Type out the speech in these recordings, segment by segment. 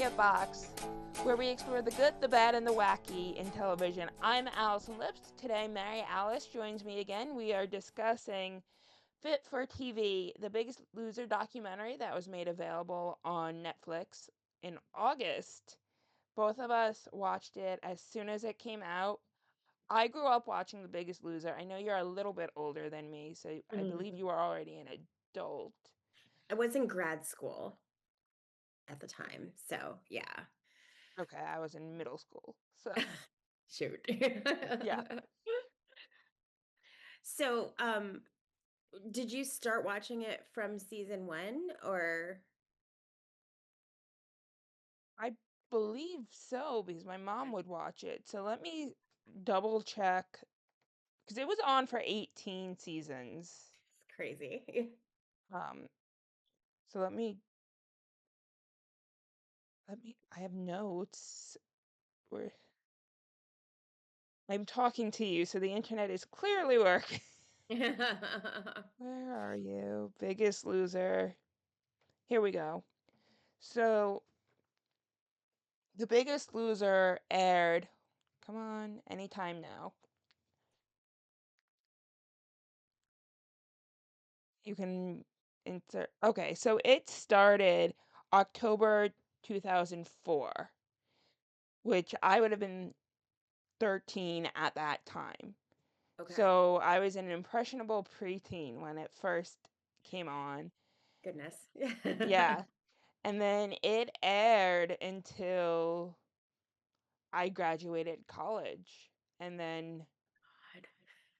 Media Box, where we explore the good, the bad, and the wacky in television. I'm Allison Lips. Today, Mary Alice joins me again. We are discussing Fit for TV, the Biggest Loser documentary that was made available on Netflix in August. Both of us watched it as soon as it came out. I grew up watching The Biggest Loser. I know you're a little bit older than me, so I believe Mhm. you are already an adult. I was in grad school at the time, so yeah. Okay, I was in middle school. So, Shoot. yeah. So, did you start watching it from season 1 or I believe so because my mom would watch it. So let me double check because it was on for 18 seasons. it's crazy? Um, so let me I have notes where I'm talking to you, so the internet is clearly working. Where are you? Biggest Loser. Here we go. So The Biggest Loser aired, come on, anytime now. You can insert. Okay, so it started October 2004, which I would have been 13 at that time. Okay. So I was an impressionable preteen when it first came on. Goodness. Yeah. And then it aired until I graduated college. And then God.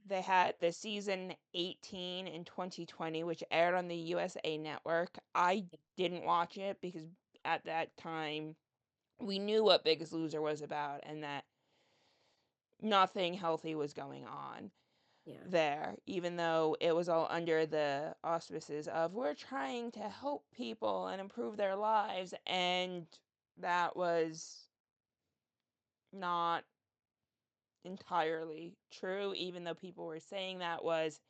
they had the season 18 in 2020, which aired on the USA Network. I didn't watch it because at that time we knew what Biggest Loser was about and that nothing healthy was going on Yeah. there, even though it was all under the auspices of we're trying to help people and improve their lives. And that was not entirely true, even though people were saying that was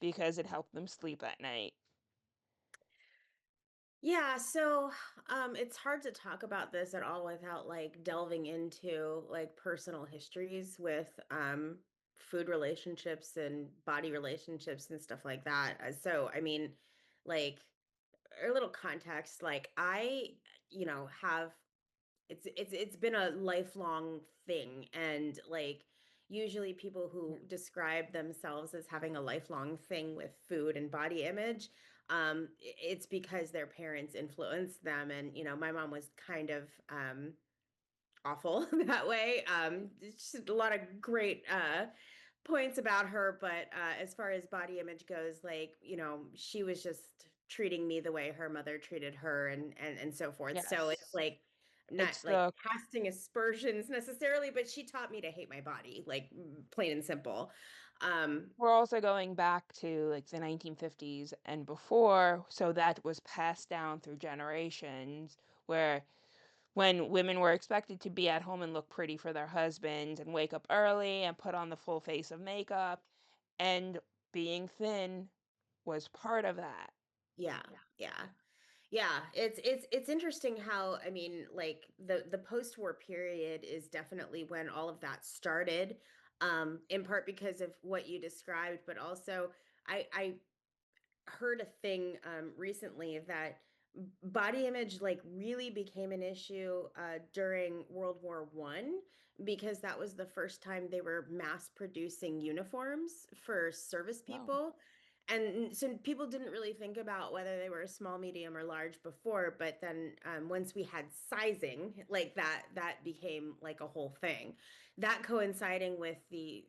because it helped them sleep at night. Yeah, so it's hard to talk about this at all without like delving into like personal histories with food relationships and body relationships and stuff like that. So I mean, like a little context, like have it's been a lifelong thing, and like usually people who describe themselves as having a lifelong thing with food and body image, it's because their parents influenced them. And my mom was kind of awful that way. It's just a lot of great points about her, but as far as body image goes, like she was just treating me the way her mother treated her, and so forth. So it's Yes. like not It's like the casting aspersions necessarily, but she taught me to hate my body, like plain and simple. um We're also going back to like the 1950s and before, so that was passed down through generations where when women were expected to be at home and look pretty for their husbands and wake up early and put on the full face of makeup, and being thin was part of that. yeah, yeah. Yeah, it's interesting how, I mean, like the post-war period is definitely when all of that started, in part because of what you described, but also I heard a thing recently that body image like really became an issue during World War I, because that was the first time they were mass producing uniforms for service Oh, people. And so people didn't really think about whether they were small, medium, or large before, but then once we had sizing like that became like a whole thing. That coinciding with the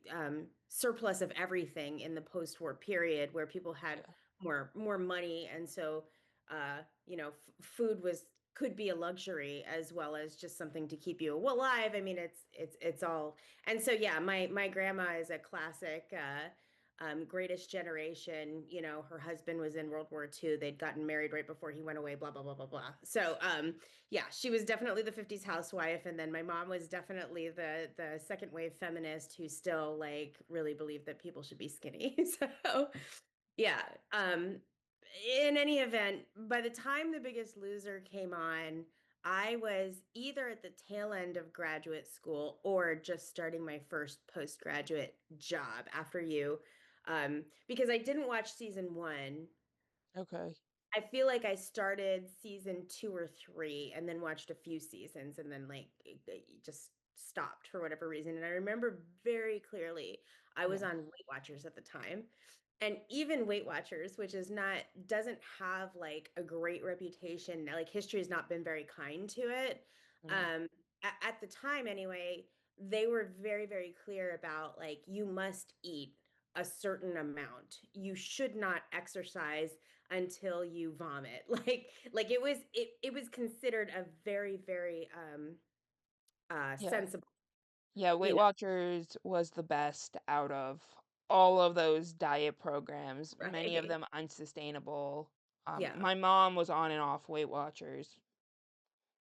surplus of everything in the post-war period, where people had yeah. more money, and so food was could be a luxury as well as just something to keep you alive. I mean, it's all. And so yeah, my grandma is a classic greatest generation. Her husband was in World War II. They'd gotten married right before he went away, blah blah blah blah blah. So yeah, she was definitely the 50s housewife, and then my mom was definitely the second wave feminist who still like really believed that people should be skinny. So yeah. In any event, by the time The Biggest Loser came on, I was either at the tail end of graduate school or just starting my first postgraduate job after you. Because I didn't watch season one. Okay. I feel like I started season two or three and then watched a few seasons and then like it just stopped for whatever reason. And I remember very clearly I was Yeah. on Weight Watchers at the time. And even Weight Watchers, which is not, doesn't have like a great reputation, like history has not been very kind to it. Yeah. Um, at the time anyway, they were very, very clear about like you must eat a certain amount. You should not exercise until you vomit. Like it was considered a very, very Yeah. sensible, Yeah, you Weight know, Watchers was the best out of all of those diet programs, many of right? them unsustainable. Yeah, My mom was on and off Weight Watchers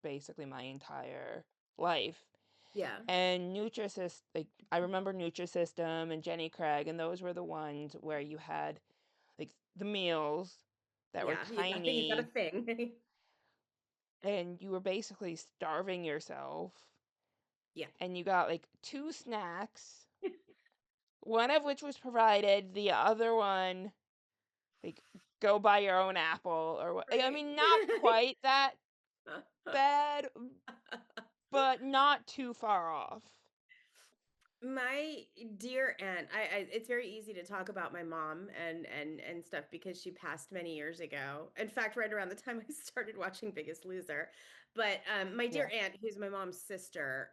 basically my entire life. yeah, And Nutrisys, like I remember Nutrisystem and Jenny Craig, and those were the ones where you had like the meals that were yeah. Is that a tiny, thing? and you were basically starving yourself, Yeah. and you got like two snacks, one of which was provided, the other one like go buy your own apple or what. I Right. mean, not quite that bad, but not too far off. My dear aunt, it's very easy to talk about my mom and stuff because she passed many years ago. In fact, right around the time I started watching Biggest Loser. But my Yeah. dear aunt, who's my mom's sister,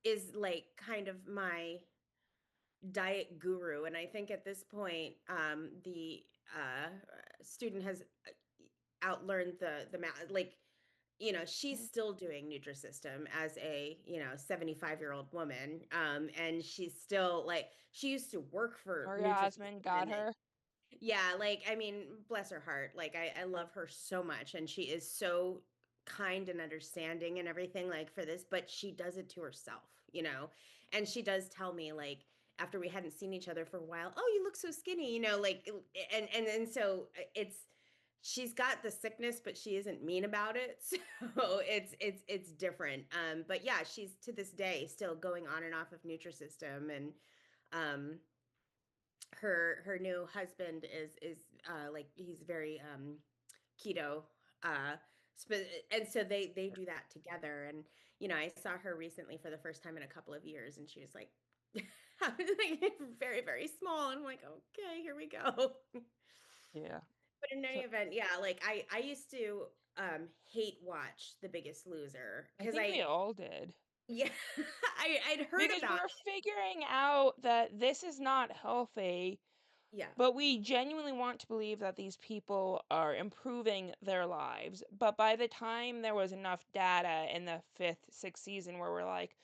is like kind of my diet guru. And I think at this point, the student has outlearned the math. Like, she's Mm. still doing Nutrisystem as a, 75-year-old woman. And she's still like, she used to work for Maria Osmond Nutrisystem got and her. yeah, like, I mean, bless her heart. Like, I love her so much, and she is so kind and understanding and everything, like, for this, but she does it to herself, you know? And she does tell me, like, after we hadn't seen each other for a while, oh, you look so skinny, like, and so she's got the sickness, but she isn't mean about it. So it's different. But yeah, she's to this day still going on and off of Nutrisystem, and um her new husband is like he's very keto uh and so they do that together. And I saw her recently for the first time in a couple of years, and she was like like very, very small, and I'm like, okay, here we go. Yeah. But in any So event, yeah, like I used to hate watch The Biggest Loser I because think I we all did. yeah I'd heard Because about we're it. figuring out that this is not healthy, Yeah, but we genuinely want to believe that these people are improving their lives. But by the time there was enough data in the fifth, sixth season where we're like,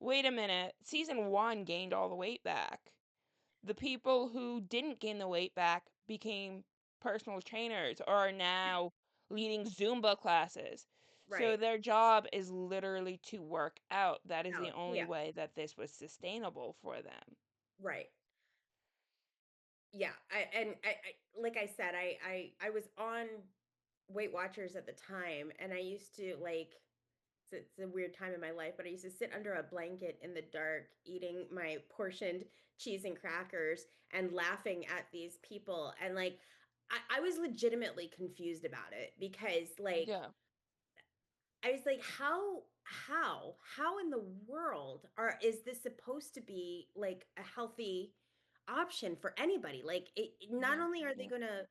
wait a minute, season one gained all the weight back. The people who didn't gain the weight back became personal trainers or are now leading Zumba classes. So right. their job is literally to work out. That is the Out. only Yeah, way that this was sustainable for them. right. Yeah, like I said, I was on Weight Watchers at the time, and I used to like it's a weird time in my life, but I used to sit under a blanket in the dark eating my portioned cheese and crackers and laughing at these people. And like I was legitimately confused about it because like Yeah. I was like, how in the world is this supposed to be like a healthy option for anybody? Like, not Yeah. only are they Yeah. gonna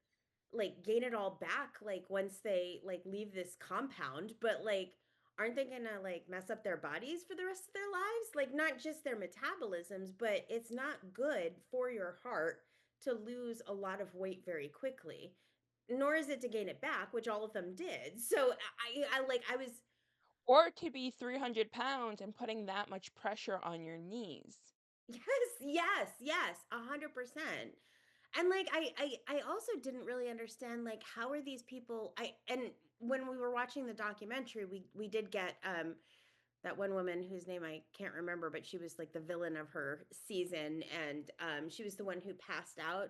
like gain it all back like once they like leave this compound, but like, aren't they gonna like mess up their bodies for the rest of their lives? Like, not just their metabolisms, but it's not good for your heart to lose a lot of weight very quickly, nor is it to gain it back, which all of them did. So I was Or to be 300 pounds and putting that much pressure on your knees. yes, yes, yes, 100%. And like I also didn't really understand like how are these people I and when we were watching the documentary, we did get that one woman whose name I can't remember, but she was like the villain of her season, and she was the one who passed out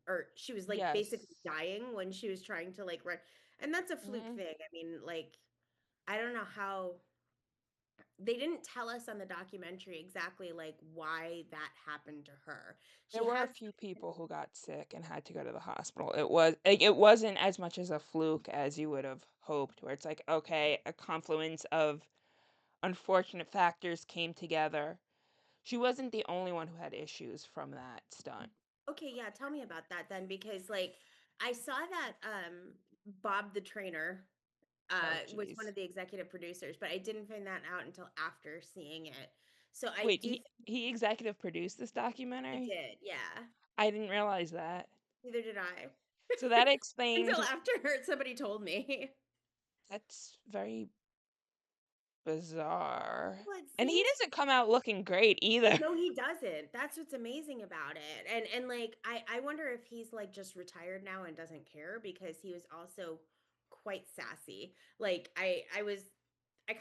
or she was like Yes. basically dying when she was trying to like run. And that's a fluke Hmm. thing. I mean, like I don't know how they didn't tell us on the documentary exactly like why that happened to her. She There were a had few people who got sick and had to go to the hospital. It was like it wasn't as much as a fluke as you would have hoped, where it's like, okay, a confluence of unfortunate factors came together. She wasn't the only one who had issues from that stunt. Okay, yeah, tell me about that then because like I saw that Bob the trainer Oh, was one geez. of the executive producers, but I didn't find that out until after seeing it. So I Wait, do he executive produced this he documentary? did, yeah. I didn't realize that. Neither did I. So that Until explains after somebody told me. that's very bizarre. Well, it And he seems doesn't come out looking great either. no, he doesn't. That's what's amazing about it. And like I wonder if he's like just retired now and doesn't care because he was also quite sassy. Like I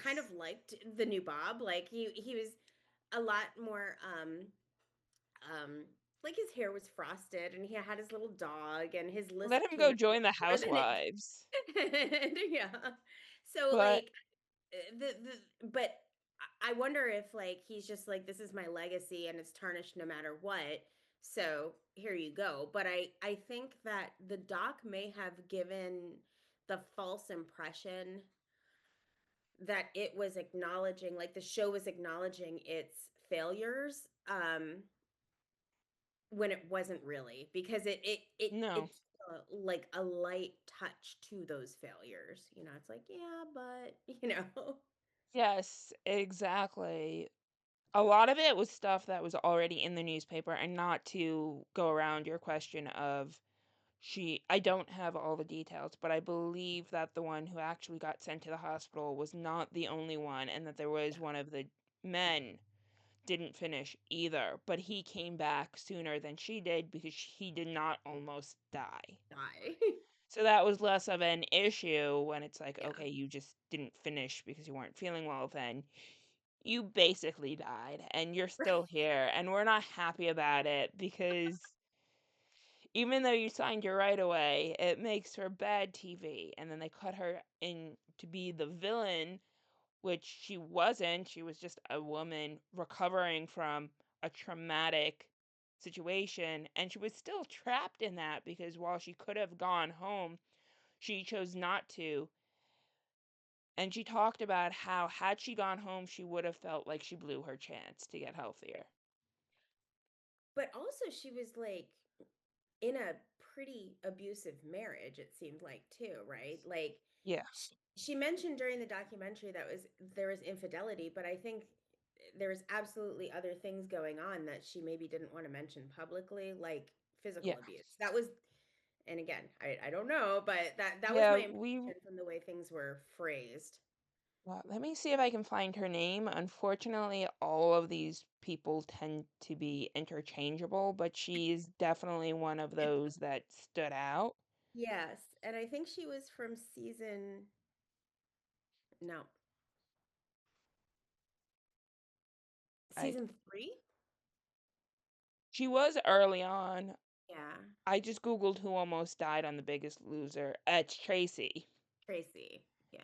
kind of liked the new Bob. Like he was a lot more um like his hair was frosted and he had his little dog and his Let lisp him came go out join the more than it housewives. and yeah. So But like the but I wonder if like he's just like this is my legacy and it's tarnished no matter what. So here you go. But I think that the doc may have given the false impression that it was acknowledging like the show was acknowledging its failures when it wasn't really because no. it's like a light touch to those failures. You know, it's like, yeah, but you know. Yes, exactly. A lot of it was stuff that was already in the newspaper, and not to go around your question of I don't have all the details, but I believe that the one who actually got sent to the hospital was not the only one, and that there was one of the men didn't finish either, but he came back sooner than she did because he did not almost die. Die. So that was less of an issue when it's like, Yeah. okay, you just didn't finish because you weren't feeling well then. You basically died and you're still Right. here, and we're not happy about it because even though you signed your right away, it makes for bad TV. And then they cut her in to be the villain, which she wasn't. She was just a woman recovering from a traumatic situation, and she was still trapped in that because while she could have gone home, she chose not to. And she talked about how, had she gone home, she would have felt like she blew her chance to get healthier. But also she was like in a pretty abusive marriage, it seemed like too, right? Like Yeah. she mentioned during the documentary that was there was infidelity, but I think there was absolutely other things going on that she maybe didn't want to mention publicly, like Yeah. physical abuse. That was and again, I don't know, but that was my Yeah, impression from the way things were phrased. let me see if I can find her name. Unfortunately, all of these people tend to be interchangeable, but she's definitely one of those that stood out. Yes, and I think she was from season no, I season 3? She was early on. Yeah, I just googled who almost died on The Biggest Loser. It's Tracy. Tracy. Yeah.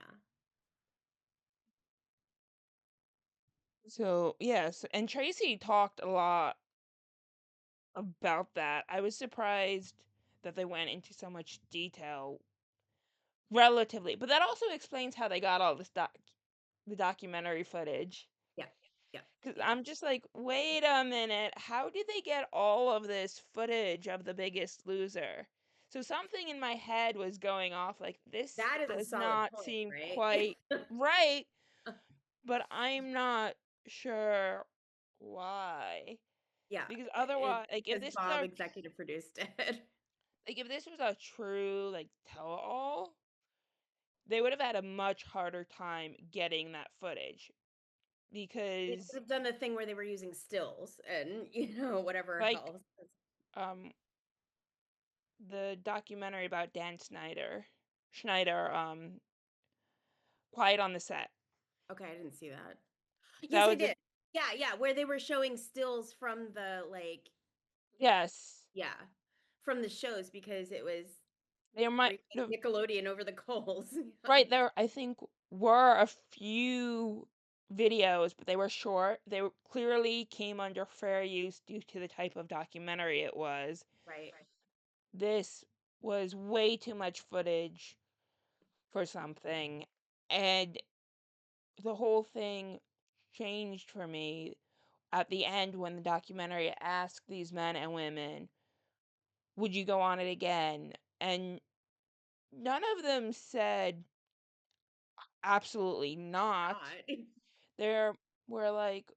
So, yes, and Tracy talked a lot about that. I was surprised that they went into so much detail relatively, but that also explains how they got all the documentary footage. Yeah. Yeah. Because Yeah. I'm just like, wait a minute, how did they get all of this footage of The Biggest Loser? So something in my head was going off like, this That is a does solid not point, seem right? quite right, but I'm not sure why. Yeah. Because It's otherwise, like, if because this was Bob our executive produced it. like if this was a true like tell-all, they would have had a much harder time getting that footage They because could have done the thing where they were using stills and, whatever like else. um the documentary about Dan Schneider, Quiet on the Set. Okay, I didn't see that. That Yes, I was a did. Yeah, yeah, where they were showing stills from the like yes. yeah, from the shows because it was There might Replace have Nickelodeon over the coals. right there, I think, were a few videos, but they were short. Clearly came under fair use due to the type of documentary it was. Right. This was way too much footage for something, and the whole thing changed for me at the end when the documentary asked these men and women, "Would you go on it again?" And none of them said, "Absolutely not." God. They were like,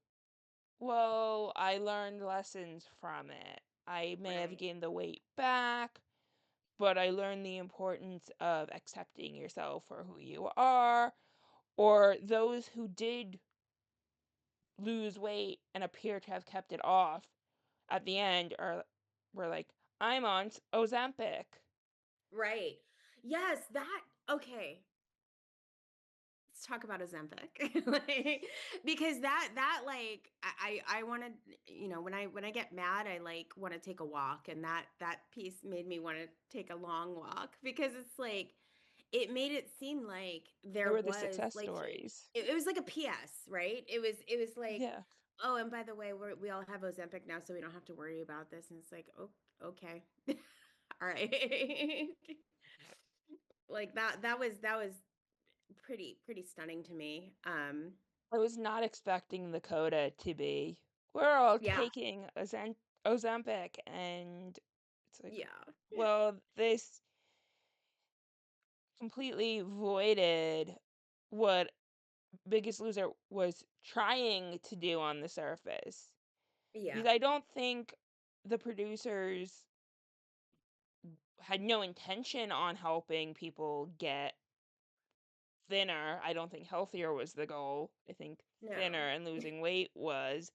"Well, I learned lessons from it. I may have Right. gained the weight back, but I learned the importance of accepting yourself for who you are." Or those who did lose weight and appear to have kept it off at the end are were like, "I'm on Ozempic." Right. Yes, that okay. Let's talk about Ozempic. Like, because like I want to, when I get mad, I like want to take a walk, and that piece made me want to take a long walk because it's like it made it seem like They there were the was success like stories. it was like a PS, right? It was like, Yeah. oh, and by the way, we all have Ozempic now, so we don't have to worry about this. And it's like, oh, okay, all right. Like that was pretty stunning to me. I was not expecting the coda to be, "We're all Yeah, taking Ozempic," and it's like, yeah, well, this completely voided what Biggest Loser was trying to do on the surface. yeah, Because I don't think the producers had no intention on helping people get thinner. I don't think healthier was the goal. I think no, thinner and losing weight was,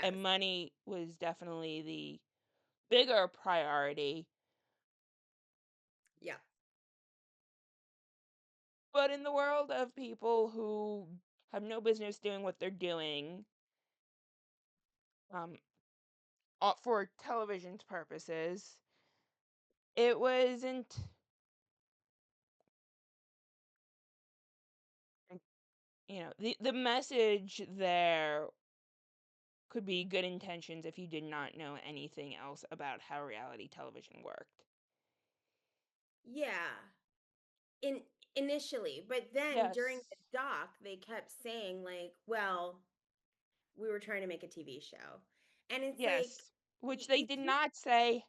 and yes, money was definitely the bigger priority. yeah, But in the world of people who have no business doing what they're doing, um, for television's purposes, it wasn't, the message there could be good intentions if you did not know anything else about how reality television worked. yeah. In initially, but then during Yes. the doc, they kept saying like, "Well, we were trying to make a TV show," and it's like Yes. Which they you did can't. not say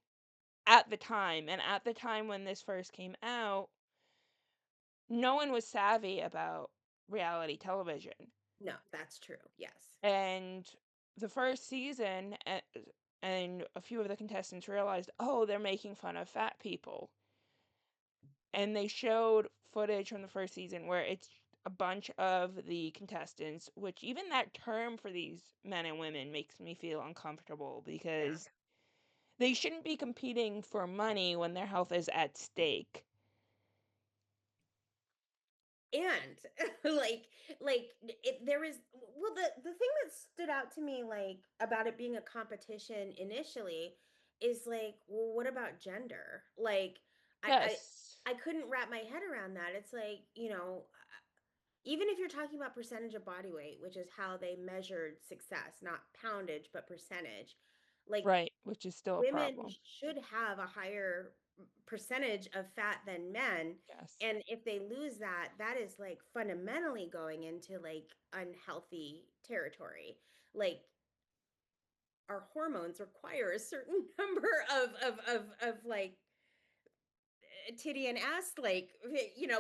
at the time. And at the time when this first came out, no one was savvy about reality television. No, that's true. Yes. And the first season, and a few of the contestants realized, oh, they're making fun of fat people. And they showed footage from the first season where it's a bunch of the contestants, which even that term for these men and women makes me feel uncomfortable Yeah. because they shouldn't be competing for money when their health is at stake. And like there is, well, the thing that stood out to me like about it being a competition initially is like, well, what about gender? Like i i Yes. I couldn't wrap my head around that. It's like, even if you're talking about percentage of body weight, which is how they measured success, not poundage but percentage, like Right, which is still a women problem. should have a higher percentage of fat than men. Yes. And if they lose that, that is like fundamentally going into like unhealthy territory. Like our hormones require a certain number of like titty and ass, like,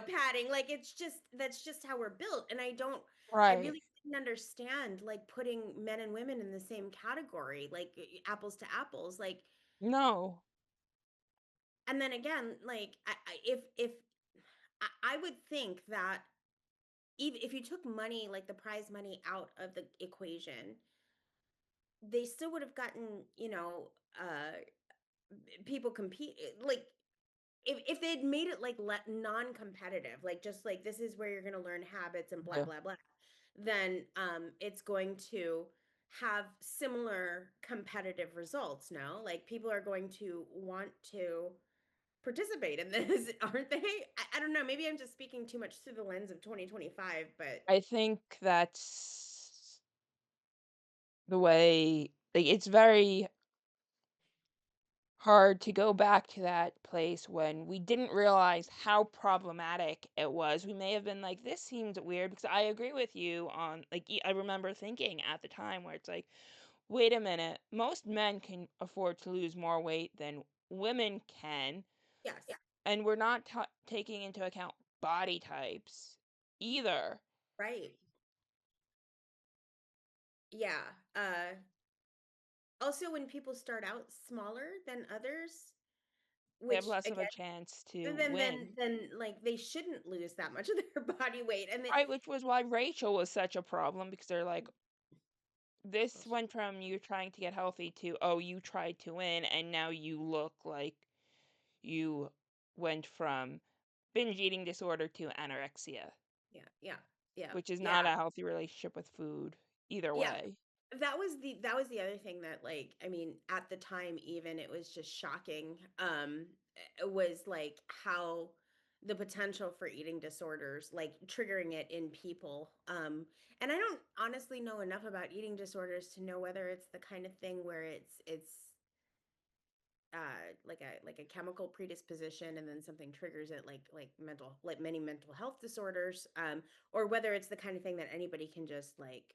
padding. Like it's just, that's just how we're built. And I Right. really didn't understand like putting men and women in the same category, like apples to apples. Like, No. and then again, like if I would think that even if you took money, like the prize money, out of the equation, they still would have gotten, people compete, like if they'd made it like non-competitive, like just like this is where you're going to learn habits and blah Yeah. blah blah, then it's going to have similar competitive results. No, like people are going to want to participate in this, aren't they? I don't know. Maybe I'm just speaking too much through the lens of 2025, but I think that's the way, like, it's very hard to go back to that place when we didn't realize how problematic it was. We may have been like, "This seems weird," because I agree with you on, like, I remember thinking at the time where it's like, "Wait a minute, most men can afford to lose more weight than women can, yes, and we're not taking into account body types either." right. Yeah. Also, when people start out smaller than others, They have which less of a again, chance to then then win. then like they shouldn't lose that much of their body weight, and they Right, which was why Rachel was such a problem because they're like, this went from you trying to get healthy to, oh, you tried to win, and now you look like you went from binge eating disorder to anorexia, yeah, yeah, yeah, which is not yeah. a healthy relationship with food either Yeah, way. that was the other thing that, like, I mean, at the time even, it was just shocking, it was, like, how the potential for eating disorders, like, triggering it in people, and I don't honestly know enough about eating disorders to know whether it's the kind of thing where like a chemical predisposition and then something triggers it, like many mental health disorders, or whether it's the kind of thing that anybody can just, like,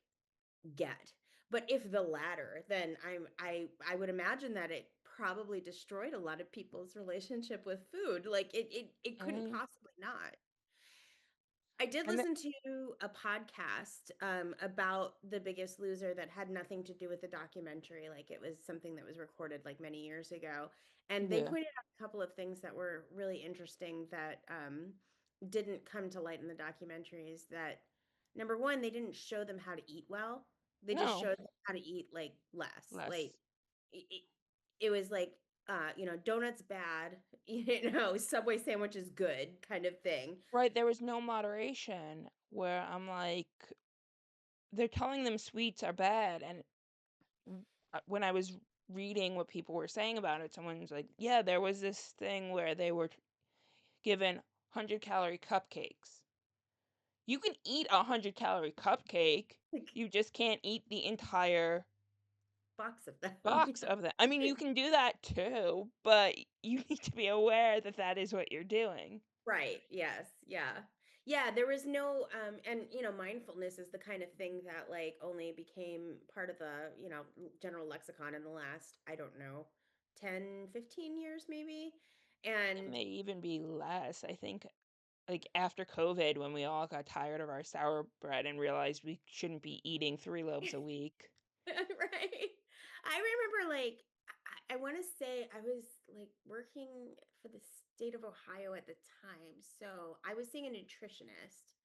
get. But if the latter, then I would imagine that it probably destroyed a lot of people's relationship with food. Like it couldn't Mm, possibly not. I did and listen to a podcast about The Biggest Loser that had nothing to do with the documentary. Like it was something that was recorded like many years ago, and they yeah. pointed out a couple of things that were really interesting that didn't come to light in the documentary. Is that number one, they didn't show them how to eat well. They just No, showed them how to eat like less. Like less. it, it, it was like donuts bad, Subway sandwich is good kind of thing. Right, there was no moderation where I'm like, they're telling them sweets are bad, and when I was reading what people were saying about it, someone's like, "Yeah, there was this thing where they were given 100-calorie cupcakes. You can eat a 100-calorie cupcake, Like you just can't eat the entire box of them. box of them. I mean, you can do that too, but you need to be aware that that is what you're doing." Right. Yes. Yeah. Yeah, there was no and mindfulness is the kind of thing that like only became part of the, general lexicon in the last, I don't know, 10, 15 years maybe. It And may even be less. I think, like, after COVID, when we all got tired of our sour bread and realized we shouldn't be eating 3 loaves a week. right. I remember like I want to say I was like working for the state of Ohio at the time. So I was seeing a nutritionist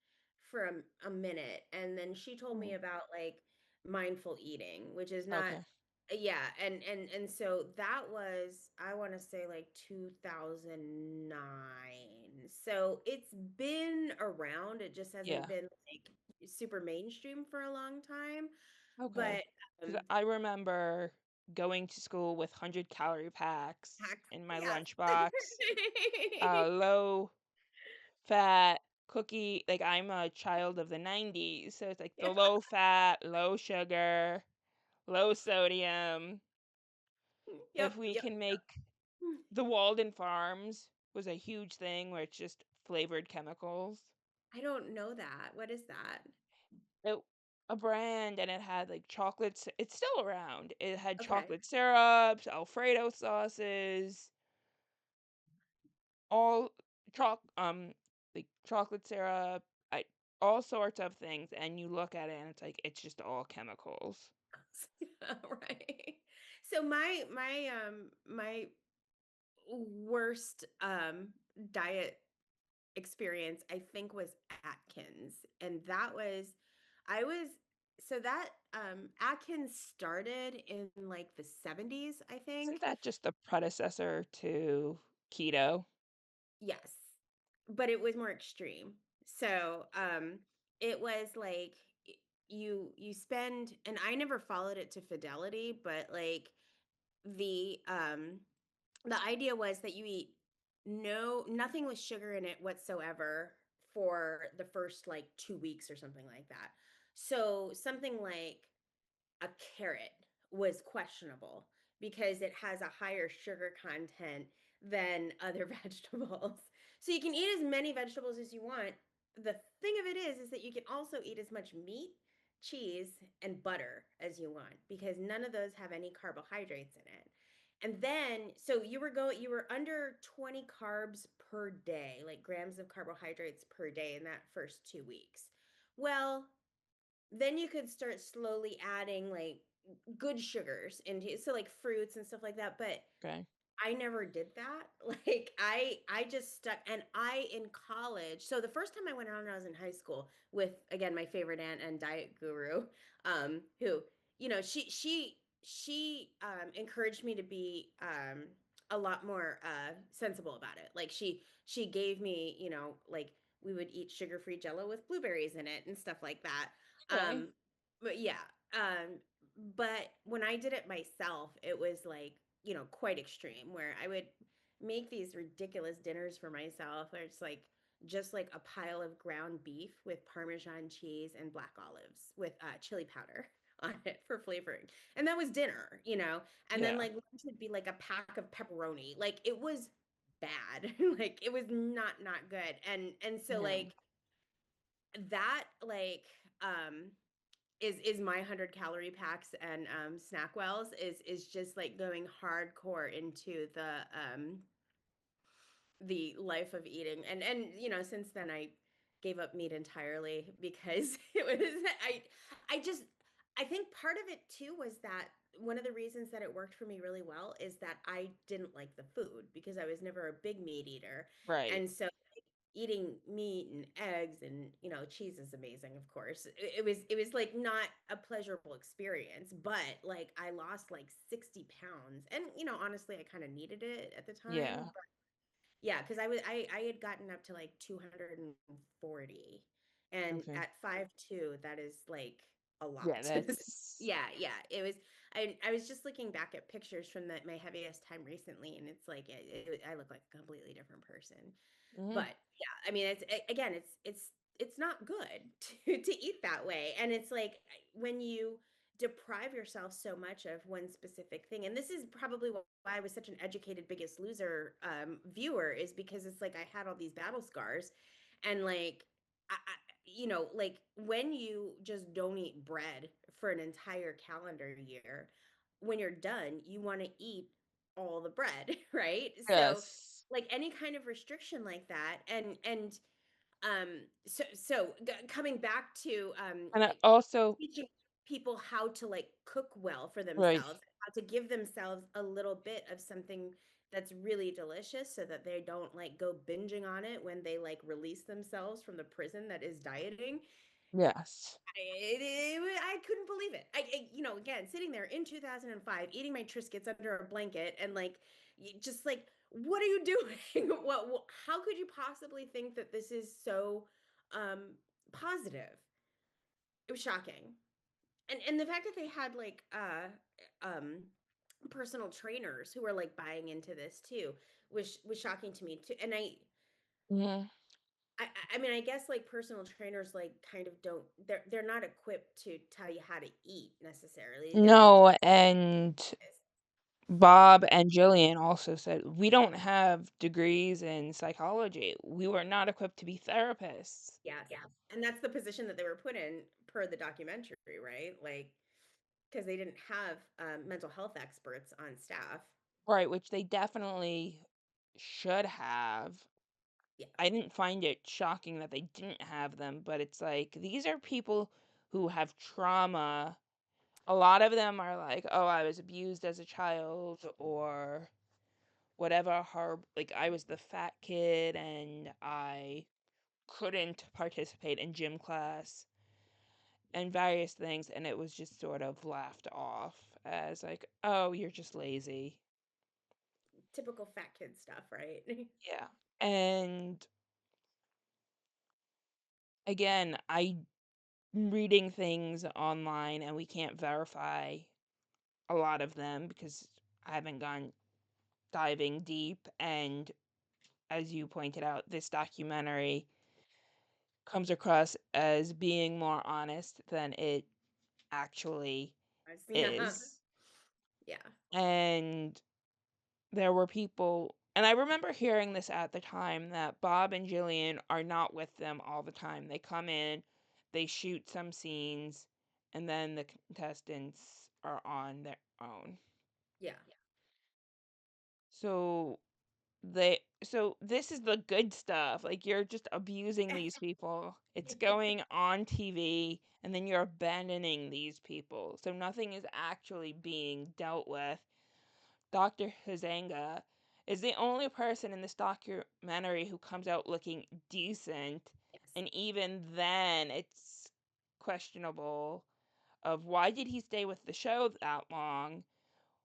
for a minute and then she told me Mhm. about like mindful eating, which is not Okay. yeah, and so that was I want to say like 2009. So it's been around. It just hasn't Yeah. been like super mainstream for a long time. Okay. But, 'Cause um I remember going to school with 100-calorie packs hacks, in my yes. lunchbox, low-fat cookie, like, I'm a child of the '90s, so it's like Yeah. the low fat, low sugar, low sodium. Yep, If we yep. can make the Walden Farms was a huge thing where it's just flavored chemicals. I don't know that. What is that? It a brand, and it had, like, chocolates, it's still around. It had Okay. chocolate syrups, Alfredo sauces, all like, chocolate syrup, I all sorts of things, and you look at it, and it's like, it's just all chemicals. Right. So my worst diet experience I think was Atkins, and that was I was so that Atkins started in like the 70s, I Isn't think. that just the predecessor to keto? Yes. But it was more extreme. So, it was like you spend, and I never followed it to fidelity, but like the um the idea was that you eat No, nothing with sugar in it whatsoever for the first like 2 weeks or something like that. So something like a carrot was questionable because it has a higher sugar content than other vegetables. So you can eat as many vegetables as you want. The thing of it is that you can also eat as much meat, cheese, and butter as you want because none of those have any carbohydrates in it. And then so you were under 20 carbs per day, like grams of carbohydrates per day in that first 2 weeks. Well, then you could start slowly adding like good sugars into so like fruits and stuff like that, but Okay. I never did that. Like I just stuck and I in college. So the first time I went out when I was in high school with again my favorite aunt and diet guru, who, she encouraged me to be a lot more sensible about it. Like she gave me, like we would eat sugar-free jello with blueberries in it and stuff like that. Okay. Um but yeah, um but when I did it myself, it was like, quite extreme where I would make these ridiculous dinners for myself where it's like just like a pile of ground beef with Parmesan cheese and black olives with chili powder on it for flavoring. And that was dinner, and then Yeah. like lunch would be like a pack of pepperoni. Like it was bad. Like it was not good. And so Yeah. like that like is my 100-calorie packs and snack wells is just like going hardcore into the life of eating. And since then I gave up meat entirely because it was I think part of it too was that one of the reasons that it worked for me really well is that I didn't like the food because I was never a big meat eater. Right. And so eating meat and eggs and cheese is amazing, of course. It was like not a pleasurable experience, but like I lost like 60 pounds, and honestly I kind of needed it at the time. Yeah. Yeah, because I had gotten up to like 240, and Okay. at 5'2", that is like a Yeah, lot. that's Yeah, it was. I was just looking back at pictures from my heaviest time recently, and it's like I look like a completely different person. mhm. But yeah, I mean, again, it's not good to eat that way, and it's like when you deprive yourself so much of one specific thing, and this is probably why I was such an educated Biggest Loser viewer, is because it's like I had all these battle scars, and like like when you just don't eat bread for an entire calendar year, when you're done, you want to eat all the bread, right? So Yes. like any kind of restriction like that, and coming back to And I also teaching people how to like cook well for right. themselves, how to give themselves a little bit of something that's really delicious so that they don't like go binging on it when they like release themselves from the prison that is dieting. Yes. I couldn't believe it. Again, sitting there in 2005, eating my Triscuits under a blanket, and like, just like, what are you doing? How could you possibly think that this is so um, positive? It was shocking, and the fact that they had like personal trainers who were like buying into this too was shocking to me too. And Mhm. I mean, I guess like personal trainers like kind of don't they're not equipped to tell you how to eat necessarily. They don't do No, and this. Bob and Jillian also said, "We don't have degrees in psychology. We were not equipped to be therapists." Yes. And that's the position that they were put in per the documentary, right? Like because they didn't have mental health experts on staff. Right, which they definitely should have. Yes. I didn't find it shocking that they didn't have them, but it's like these are people who have trauma. A lot of them are like, "Oh, I was abused as a child," or whatever like I was the fat kid and I couldn't participate in gym class and various things, and it was just sort of laughed off as like, "Oh, you're just lazy." Typical fat kid stuff, right? Yeah. And again, I'm reading things online and we can't verify a lot of them because I haven't gone diving deep, and as you pointed out, this documentary comes across as being more honest than it actually Yeah. is. Yeah. And there were people, and I remember hearing this at the time, that Bob and Jillian are not with them all the time. They come in, they shoot some scenes, and then the contestants are on their own. Yeah. So this is the good stuff. Like, you're just abusing these people. It's going on TV, and then you're abandoning these people. So nothing is actually being dealt with. Dr. Hazanga is the only person in this documentary who comes out looking decent, Yes. and even then it's questionable of why did he stay with the show that long Yeah.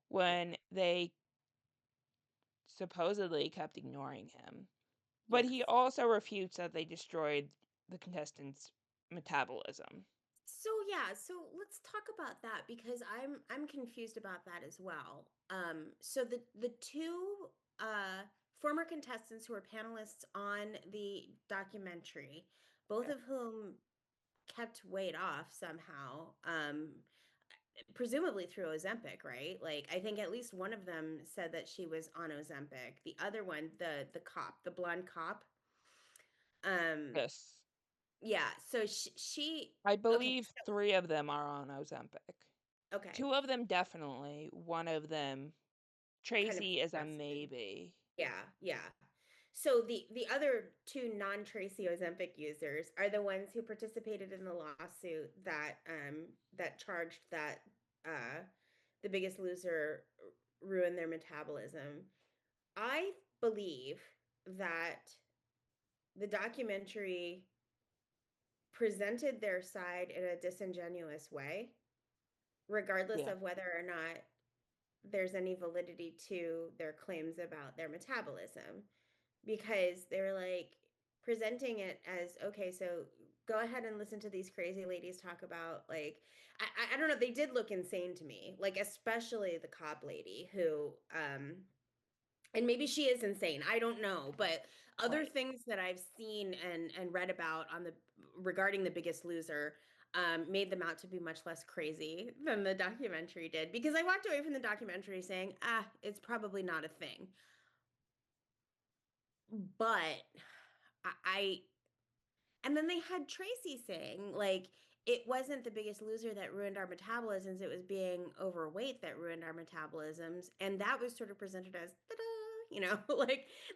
when they supposedly kept ignoring him. But Yes. he also refutes that they destroyed the contestants' metabolism. So yeah, so let's talk about that because I'm confused about that as well. So the two former contestants who were panelists on the documentary, both Yeah. of whom kept weight off somehow, presumably through Ozempic, right? Like I think at least one of them said that she was on Ozempic. The other one, the cop, the blonde cop, um, Yes. yeah. So she I okay, believe 3 of them are on Ozempic. okay, 2 of them definitely, 1 of them, kind of Tracy, is a suggested. maybe. Yeah, yeah. So the other two non-Tracy Ozempic users are the ones who participated in the lawsuit that that charged that uh The Biggest Loser ruined their metabolism. I believe that the documentary presented their side in a disingenuous way, regardless Yeah. of whether or not there's any validity to their claims about their metabolism. Because they're like presenting it as okay, so go ahead and listen to these crazy ladies talk about like I don't know, they did look insane to me, like especially the cop lady who and maybe she is insane, I don't know, but other Right. things that I've seen and read about on the regarding The Biggest Loser made them out to be much less crazy than the documentary did, because I walked away from the documentary saying, ah, it's probably not a thing. But I and then they had Tracy saying, like, it wasn't The Biggest Loser that ruined our metabolisms, it was being overweight that ruined our metabolisms. And that was sort of presented as, ta-da,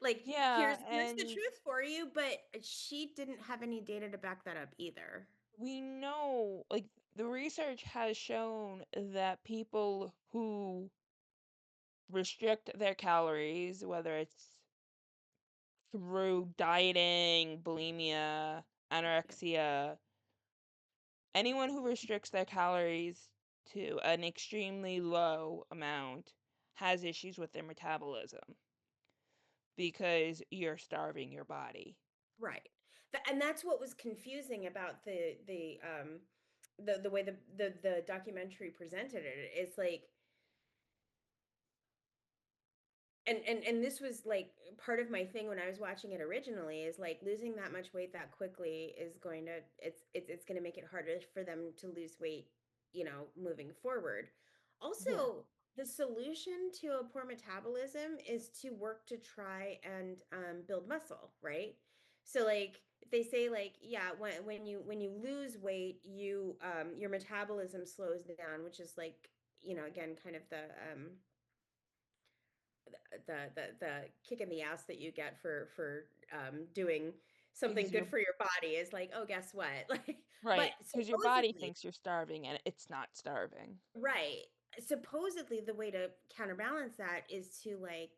like Yeah, here's the and truth for you, but she didn't have any data to back that up either. we know, like, the research has shown that people who restrict their calories, whether it's through dieting, bulimia, Yeah. anorexia, anyone who restricts their calories to an extremely low amount has issues with their metabolism because you're starving your body. Right. And that's what was confusing about the way the documentary presented it. It's like and this was like part of my thing when I was watching it originally, is like losing that much weight that quickly is going to it's going to make it harder for them to lose weight, moving forward. Yeah. Also, the solution to a poor metabolism is to work to try and build muscle, right? So like they say, like, yeah, when you lose weight, your metabolism slows down, which is like, again, kind of the kick in the ass that you get for doing something Because good you're for your body, is like, oh, guess what? Like, but right, because your body supposedly, thinks you're starving and it's not starving. right, supposedly the way to counterbalance that is to like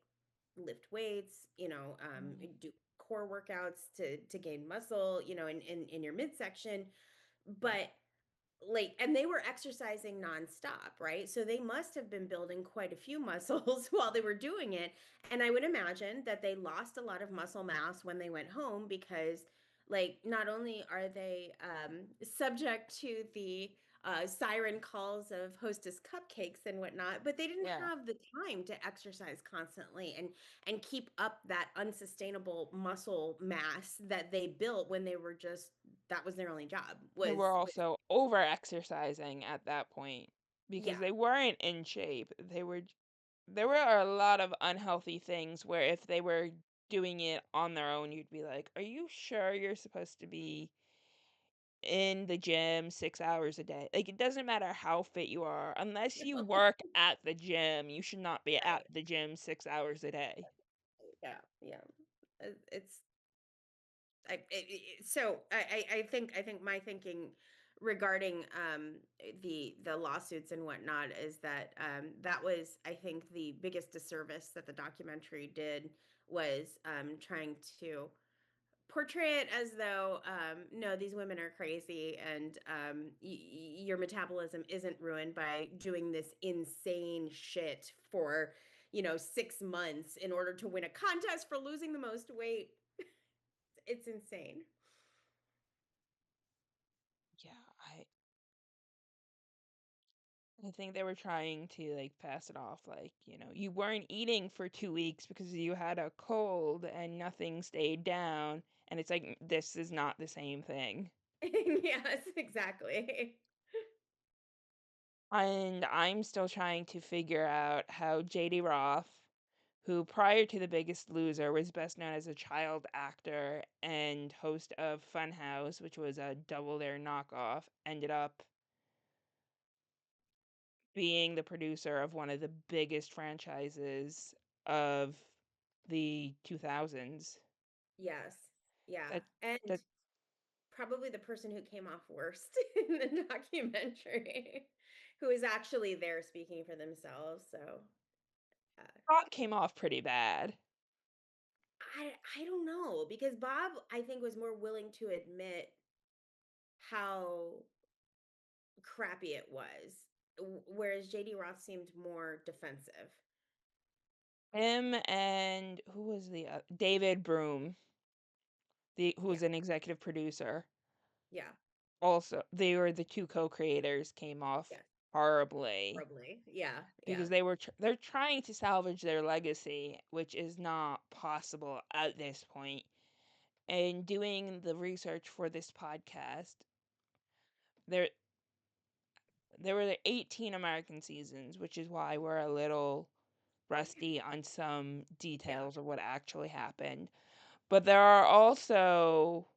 lift weights, Mhm. do core workouts to gain muscle, in your midsection. But like, and they were exercising nonstop, right? So they must have been building quite a few muscles while they were doing it. And I would imagine that they lost a lot of muscle mass when they went home, because like not only are they subject to the siren calls of Hostess cupcakes and whatnot, but they didn't Yeah. have the time to exercise constantly and keep up that unsustainable muscle mass that they built when they were just that was their only job They were was also over exercising at that point because yeah. they weren't in shape. There were a lot of unhealthy things where if they were doing it on their own, you'd be like, "Are you sure you're supposed to be in the gym 6 hours a day?" Like, it doesn't matter how fit you are, unless you work at the gym, you should not be at Right. the gym 6 hours a day. Yeah, yeah. It's so I think my thinking regarding the lawsuits and whatnot is that that was I think the biggest disservice that the documentary did was trying to portray it as though no, these women are crazy and your metabolism isn't ruined by doing this insane shit for 6 months in order to win a contest for losing the most weight. It's insane. Yeah, I think they were trying to, like, pass it off like, you weren't eating for 2 weeks because you had a cold and nothing stayed down, and it's like, this is not the same thing. Yes, exactly. And I'm still trying to figure out how JD Roth, who prior to The Biggest Loser was best known as a child actor and host of Funhouse, which was a Double Dare knockoff, ended up being the producer of one of the biggest franchises of the 2000s. Yes. Yeah. That And that probably the person who came off worst in the documentary, who is actually there speaking for themselves. So uh, thought came off pretty bad. I don't know because Bob I think was more willing to admit how crappy it was, whereas JD Roth seemed more defensive. Him and who was David Broom, who Yeah. was an executive producer. Yeah. Also, they were the two co-creators, came off Yeah. horribly Probably. Yeah. Yeah. because they're trying to salvage their legacy, which is not possible at this point. And doing the research for this podcast, there there were 18 American seasons, which is why we're a little rusty on some Yeah. details of what actually happened. But there are also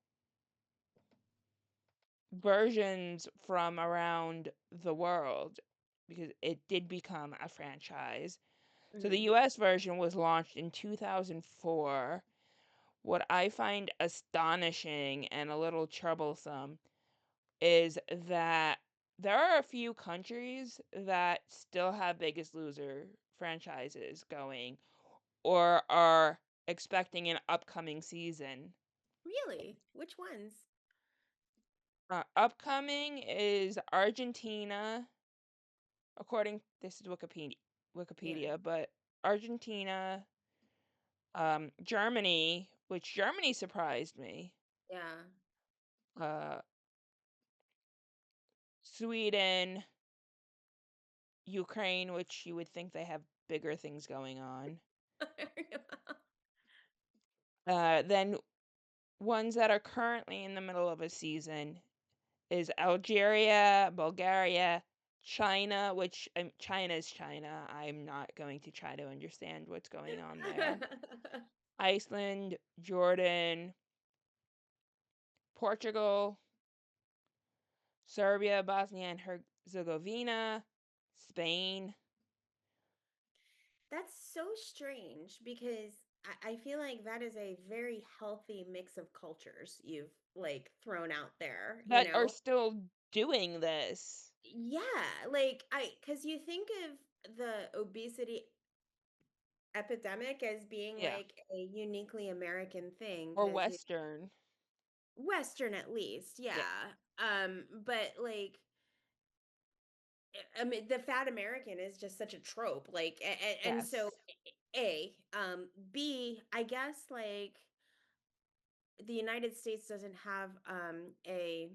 versions from around the world because it did become a franchise. So the Mhm. US version was launched in 2004. What I find astonishing and a little troublesome is that there are a few countries that still have Biggest Loser franchises going or are expecting an upcoming season. Really? Which ones? Upcoming is Argentina, according this is Yeah. Wikipedia, but Argentina, Germany, which Germany surprised me, Yeah. uh, Sweden, Ukraine, which you would think they have bigger things going on. Then ones that are currently in the middle of a season is Algeria, Bulgaria, China, which China's China. I'm not going to try to understand what's going on there. Iceland, Jordan, Portugal, Serbia, Bosnia and Herzegovina, Spain. That's so strange because I feel like that is a very healthy mix of cultures you've like thrown out there, you That are know? still doing this. Yeah, like because you think of the obesity epidemic as being Yeah. like a uniquely American thing Or because we Western. Western at least, Yeah. yeah. But like I mean, the fat American is just such a trope, like, and so Yes. B, I guess like the United States doesn't have a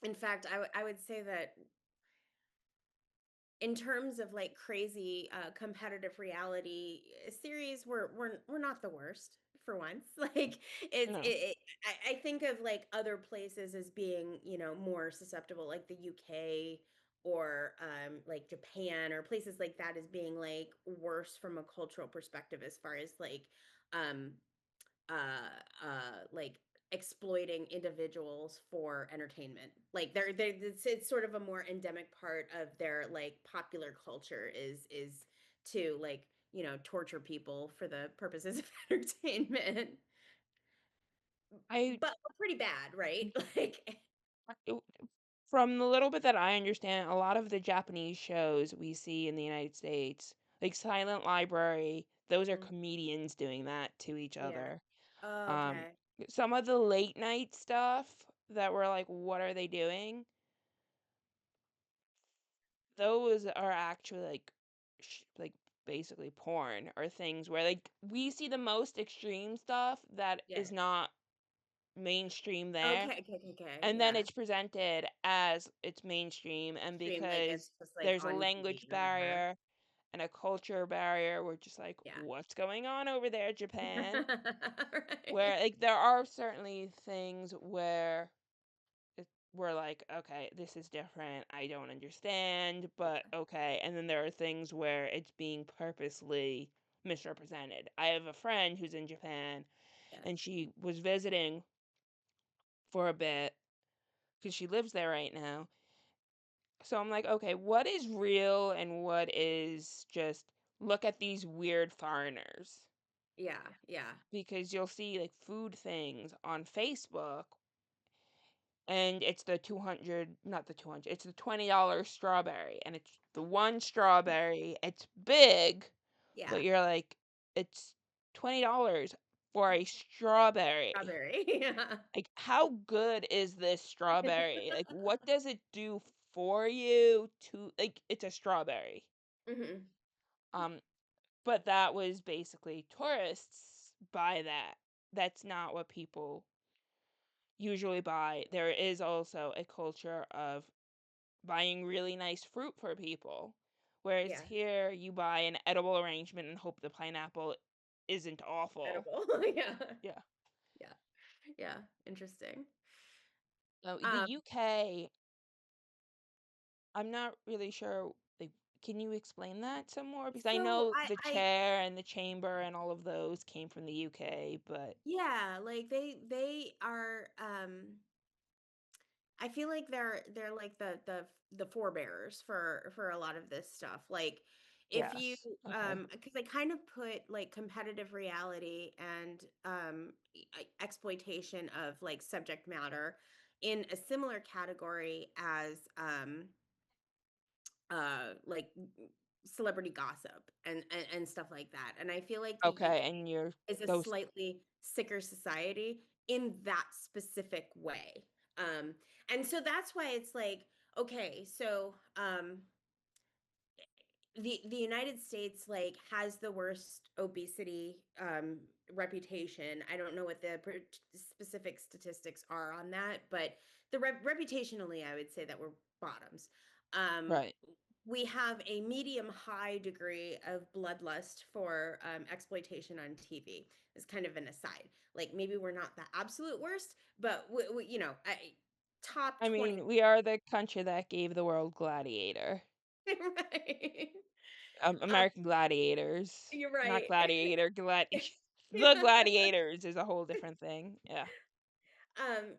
In fact, I would say that in terms of like crazy competitive reality series, we're not the worst for once. Like No. I think of like other places as being, more susceptible, like the UK or like Japan or places like that, as being like worse from a cultural perspective, as far as um like exploiting individuals for entertainment. Like it's sort of a more endemic part of their like popular culture is to like, torture people for the purposes of entertainment. I But pretty bad, right? Like, it- from the little bit that I understand, a lot of the Japanese shows we see in the United States, like Silent Library, those are mm, comedians doing that to each yeah. other. Oh, Um, okay. some of the late night stuff that were like, what are they doing? Those are actually like basically porn or things where like we see the most extreme stuff that Yeah. is not mainstream there, Okay, okay, okay, okay. and then Yeah. it's presented as it's mainstream, and Stream, like because it's just like there's a on TV language or whatever. barrier and a culture barrier, we're just like, Yeah. what's going on over there, Japan? Right. Where like there are certainly things where we're like, okay, this is different. I don't understand, but okay. And then there are things where it's being purposely misrepresented. I have a friend who's in Japan, Yeah. and she was visiting for a bit because she lives there right now. So I'm like, okay, what is real and what is just look at these weird foreigners? Yeah. Yeah. Because you'll see like food things on Facebook, and it's the 200, not the 200, it's the $20 strawberry, and it's the one strawberry. It's big, Yeah. but you're like, it's $20 for a strawberry. Strawberry. Yeah. Like, how good is this strawberry? Like, what does it do for you to, like, it's a strawberry. Mhm. Um, but that was basically tourists buy that. That's not what people usually buy. There is also a culture of buying really nice fruit for people. Whereas Yeah. here, you buy an edible arrangement and hope the pineapple isn't awful. Edible. Yeah. Yeah. Yeah. Yeah. Interesting. The Um, UK, I'm not really sure. Like, can you explain that some more? Because I so know I the I chair and the chamber and all of those came from the UK, but yeah, like they are I feel like they're like the forebearers for a lot of this stuff. Like if you yes. Okay. because I kind of put like competitive reality and exploitation of like subject matter in a similar category as like celebrity gossip and stuff like that. And I feel like the Okay, UK and you're is a those slightly sicker society in that specific way. Um, and so that's why it's like, okay, so the United States like has the worst obesity reputation. I don't know what the specific statistics are on that, but the reputationally, I would say that we're bottoms. Um, right. we have a medium high degree of bloodlust for exploitation on TV. Is kind of an aside. Like maybe we're not the absolute worst, but top I 20. mean, we are the country that gave the world Gladiator. Right. Um, American Gladiators. you're Not right. Gladiator, the Gladiators is a whole different thing. Yeah. um,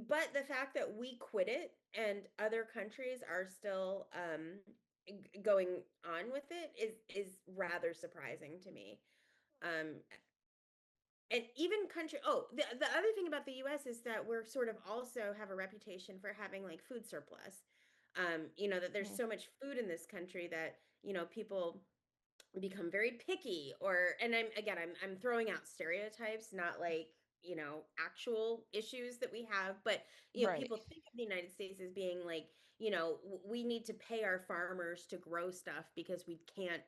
but the fact that we quit it and other countries are still going on with it is rather surprising to me. Um, and even country the other thing about the US is that we're sort of also have a reputation for having like food surplus. That there's Mm, so much food in this country that, people become very picky, or and I'm throwing out stereotypes, not like, actual issues that we have, but right. people think of the United States as being like, we need to pay our farmers to grow stuff because we can't,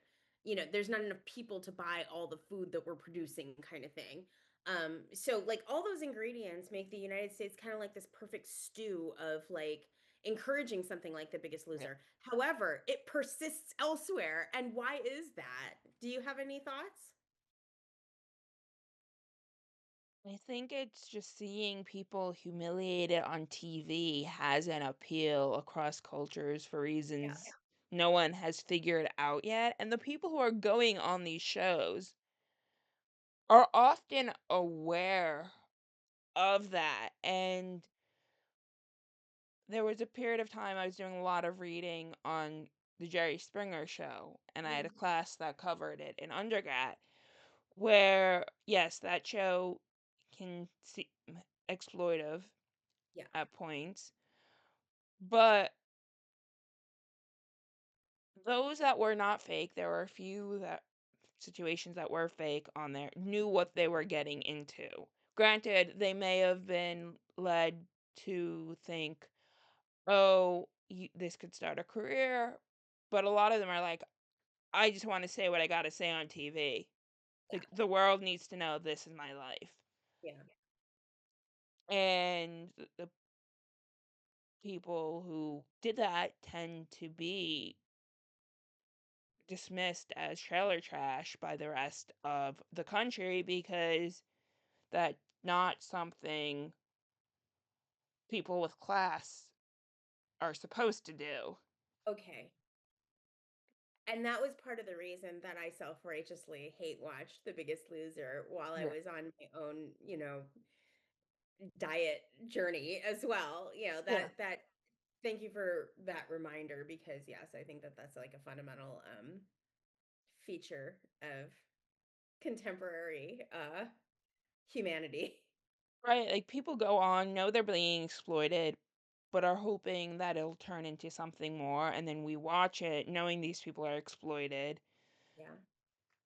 there's not enough people to buy all the food that we're producing, kind of thing. So like all those ingredients make the United States kind of like this perfect stew of like encouraging something like The Biggest Yeah. Loser. However, it persists elsewhere. And why is that? Do you have any thoughts? I think it's just seeing people humiliated on TV has an appeal across cultures for Yeah. reasons no one has figured out yet. And the people who are going on these shows are often aware of that. And there was a period of time I was doing a lot of reading on the Jerry Springer show, and I had a Mhm. class that covered it in undergrad, where, yes, that show can seem exploitive Yeah. at points, but those that were not fake, there were a few that situations that were fake on there, knew what they were getting into. Granted, they may have been led to think, oh, this could start a career, but a lot of them are like, I just want to say what I got to say on TV. Yeah. Like, the world needs to know this is my life. Yeah. And the people who did that tend to be dismissed as trailer trash by the rest of the country because that's not something people with class are supposed to do. Okay. And that was part of the reason that I self-righteously hate watched The Biggest Loser while I Yeah. was on my own, diet journey as well. Yeah. That thank you for that reminder because yes, I think that that's like a fundamental feature of contemporary humanity. Right. Like, people go on, know they're being exploited, but are hoping that it'll turn into something more. And then we watch it knowing these people are exploited, Yeah.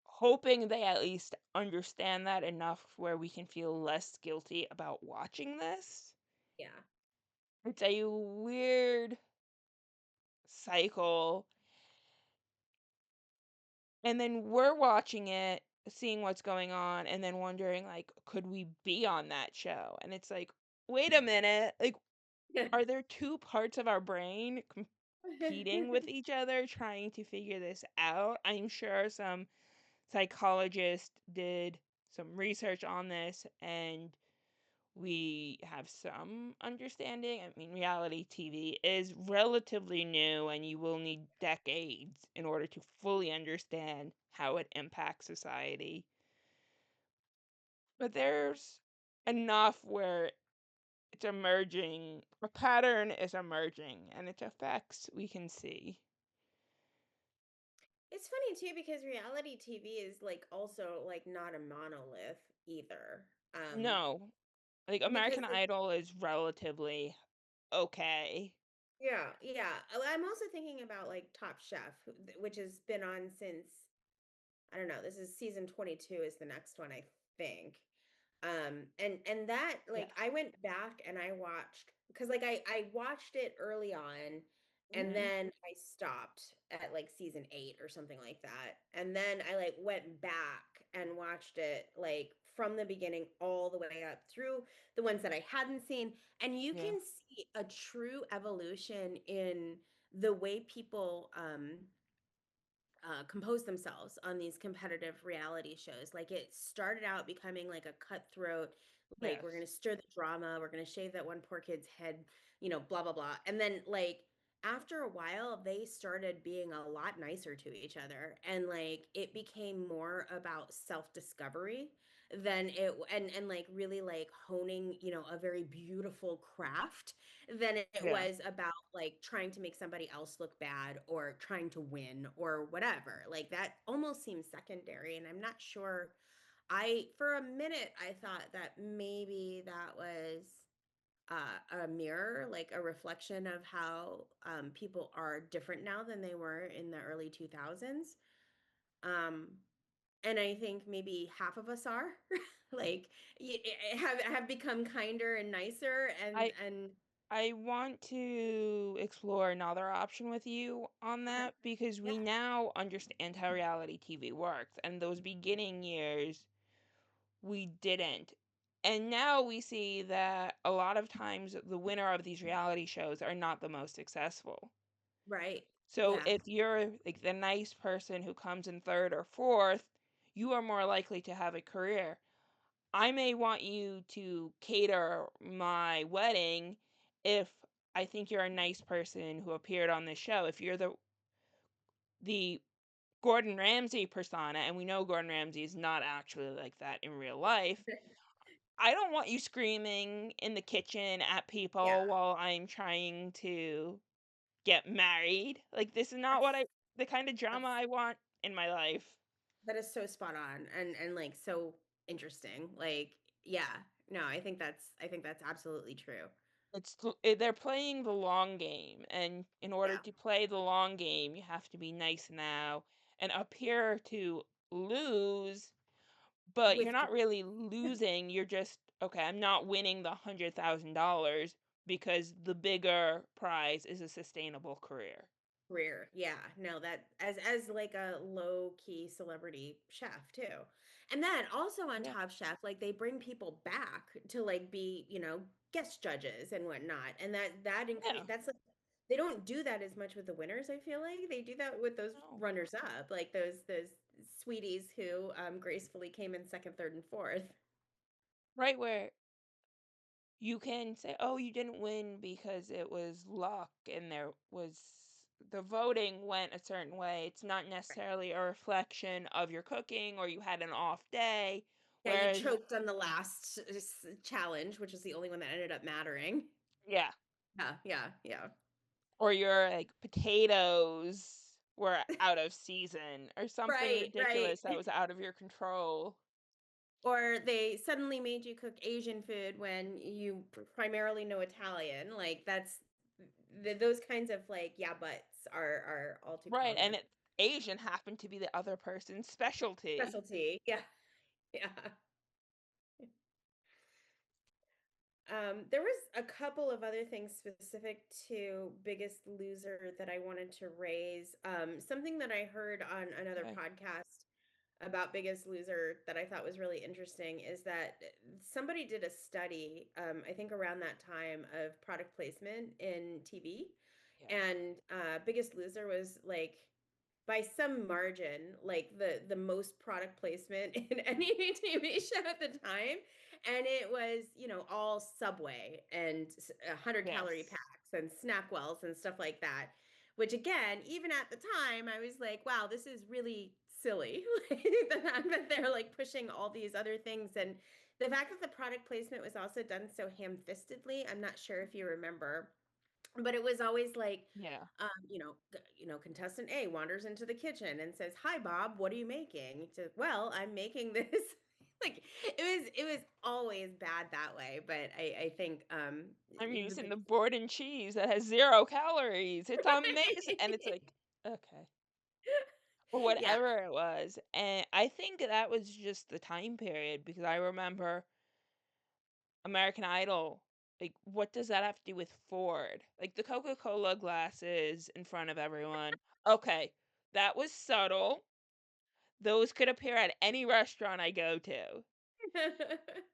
hoping they at least understand that enough where we can feel less guilty about watching this. Yeah. It's a weird cycle. And then we're watching it, seeing what's going on, and then wondering, like, could we be on that show? And it's like, wait a minute. Like, are there two parts of our brain competing with each other, trying to figure this out? I'm sure some psychologist did some research on this, and we have some understanding. I mean, reality TV is relatively new, and you will need decades in order to fully understand how it impacts society. But there's enough where it's emerging, a pattern is emerging, and its effects we can see. It's funny too because reality TV is like also like not a monolith either. No, like, Because American like Idol is relatively okay. yeah, yeah. I'm also thinking about like Top Chef, which has been on since I don't know, this is season 22 is the next one, I think. And that Yeah. like I went back and I watched because like I watched it early on and Mhm. then I stopped at like season 8 or something like that. And then I like went back and watched it like from the beginning all the way up through the ones that I hadn't seen. And you Yeah. can see a true evolution in the way people compose themselves on these competitive reality shows. Like it started out becoming like a cutthroat, like we're Yes. gonna stir the drama, we're gonna shave that one poor kid's head, blah blah blah. And then like after a while, they started being a lot nicer to each other, and like it became more about self-discovery than it and like really like honing, a very beautiful craft than it Yeah. was about like trying to make somebody else look bad or trying to win or whatever. Like that almost seems secondary. And I'm not sure. For a minute, I thought that maybe that was a mirror, like a reflection of how people are different now than they were in the early 2000s. Um, and I think maybe half of us are like have become kinder and nicer I and I want to explore another option with you on okay. that because Yeah. we now understand how reality TV works, and those beginning years we didn't. And now we see that a lot of times the winner of these reality shows are not the most successful. Right. So Yeah. if you're like the nice person who comes in third or fourth, you are more likely to have a career. I may want you to cater my wedding if I think you're a nice person who appeared on this show. If you're the Gordon Ramsay persona, and we know Gordon Ramsay is not actually like that in real life, I don't want you screaming in the kitchen at Yeah. people while I'm trying to get married. Like, this is not what That's the kind of drama that's I want in my life. that is so spot on and like so interesting. Like, yeah. No, I think that's absolutely true. They're playing the long game, and in order Yeah. to play the long game, you have to be nice now and appear to lose, but you're With not really losing. You're just, okay, I'm not winning the $100,000 because the bigger prize is a sustainable career. career. Yeah. No, that as like a low key celebrity chef too. And then also on Yeah. Top Chef, like they bring people back to like be, guest judges and whatnot. And that increase Yeah. that's like they don't do that as much with the winners, I feel like. They do that with those No. runners up, like those sweeties who gracefully came in second, third, and fourth. Right, where you can say, "Oh, you didn't win because it was luck and there was the voting went a certain way." It's not necessarily a reflection of your cooking or you had an off day. Yeah, you Whereas, choked on the last challenge, which is the only one that ended up mattering. yeah, Yeah, yeah, yeah. or your like potatoes were out of season or something Right, right. ridiculous that was out of your control. Or they suddenly made you cook Asian food when you primarily know Italian. Like that's those kinds of like yeah buts are all too Right, and common. Asian happened to be the other person's specialty. Specialty. Yeah. Yeah. There was a couple of other things specific to Biggest Loser that I wanted to raise. Something that I heard on another Okay. podcast about Biggest Loser that I thought was really interesting is that somebody did a study, I think around that time, of product placement in TV, Yeah. and Biggest Loser was like by some margin like the most product placement in any TV show at the time, and it was all Subway and 100-calorie Yes. packs and Snackwells and stuff like that, which again, even at the time I was like, wow, this is really silly. The fact that they're like pushing all these other things, and the fact that the product placement was also done so ham-fistedly. I'm not sure if you remember, but it was always like Yeah. contestant A wanders into the kitchen and says, "Hi Bob, what are you making?" He says, "Well, I'm making this." Like it was always bad that way, but I think I'm the using big the board and cheese that has 0 calories. It's amazing, and it's right. like, okay, or Yeah. whatever it was, and I think that was just the time period because I remember American Idol, like, what does that have to do with Ford? Like, the Coca-Cola glasses in front of everyone, okay, that was subtle. Those could appear at any restaurant I go to,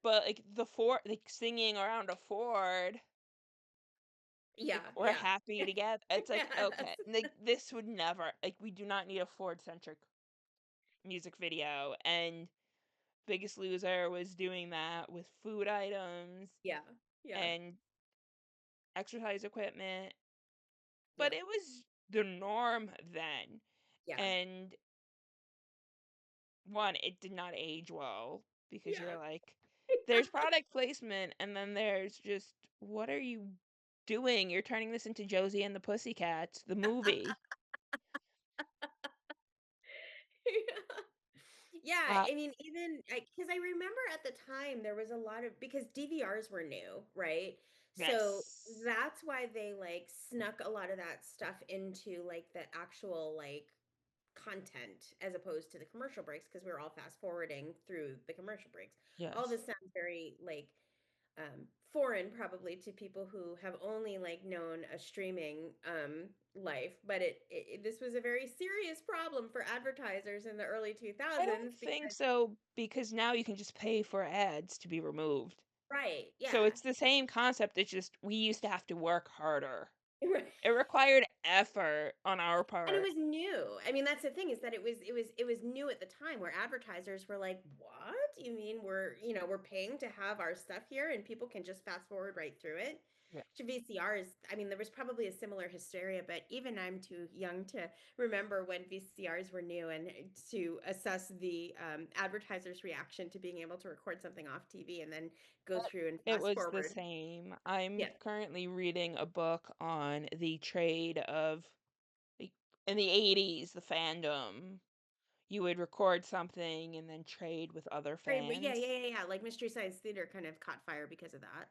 but, like, the Ford like, singing around a Ford, like, Yeah, we're yeah. happy together. It's like, Yes. okay, like, this would never like, we do not need a Ford-centric music video, and Biggest Loser was doing that with food items Yeah. Yeah. and exercise equipment, but Yep. it was the norm then, Yeah. and one, it did not age well because Yeah. you're like, there's product placement, and then there's just, what are you doing? You're turning this into Josie and the Pussycats, the movie. Yeah. Yeah, Uh, I mean, even because I remember at the time there was a lot of because DVRs were new, right? So yes. that's why they like snuck a lot of that stuff into like the actual like content as opposed to the commercial breaks because we were all fast forwarding through the commercial breaks. All Yes. this sounds very like foreign probably to people who have only like known a streaming life, but this was a very serious problem for advertisers in the early I don't 2000s think because so because now you can just pay for ads to be removed. right, So yeah. it's the same concept, it's just we used to have to work harder. Right. It required effort on our And it part. was new. I mean, that's the thing is that it was new at the time where advertisers were like, "What? You mean we're paying to have our stuff here and people can just fast forward right through it?" Yeah. To VCRs, I mean, there was probably a similar hysteria, but even I'm too young to remember when VCRs were new and to assess the advertiser's reaction to being able to record something off TV and then go through and It fast was the forward. same. I'm Yeah, currently reading a book on the trade of like, in the 80s, the fandom. You would record something and then trade with other right. But yeah, yeah, fans. yeah, yeah. Like Mystery Science Theater kind of caught fire because of that.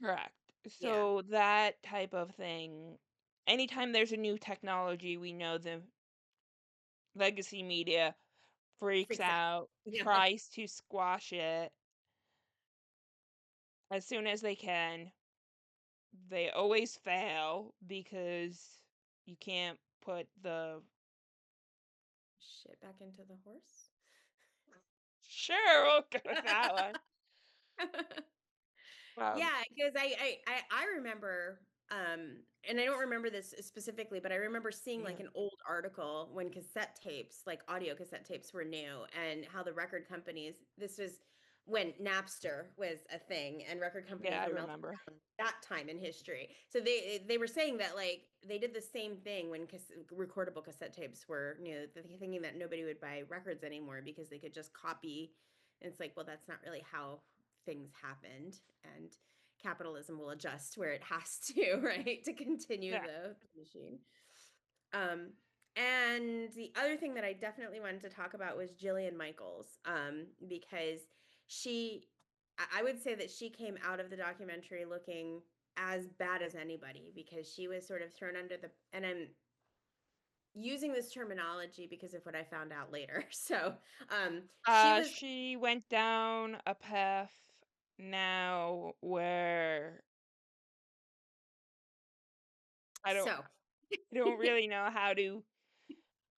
Correct. Yeah. So that type of thing, anytime there's a new technology, we know the legacy media freaks Freaks out. out, Yeah. tries to squash it as soon as they can. They always fail because you can't put the Shit back into the horse. sure, we'll go with that one. Um, Yeah, because I remember, and I don't remember this specifically, but I remember seeing like yeah, an old article when cassette tapes, like audio cassette tapes, were new, and how the record companies. This was when Napster was a thing, and record yeah, companies I were melting remember. down that time in history. So they were saying that like they did the same thing when recordable cassette tapes were new, thinking that nobody would buy records anymore because they could just copy. And it's like, well, that's not really how things happened, and capitalism will adjust where it has to, right, to continue Yeah. the machine. Um, and the other thing that I definitely wanted to talk about was Jillian Michaels, because she, I would say that she came out of the documentary looking as bad as anybody because she was sort of thrown under the, and I'm using this terminology because of what I found out later. So, she was She went down a path now where I don't so I don't really know how to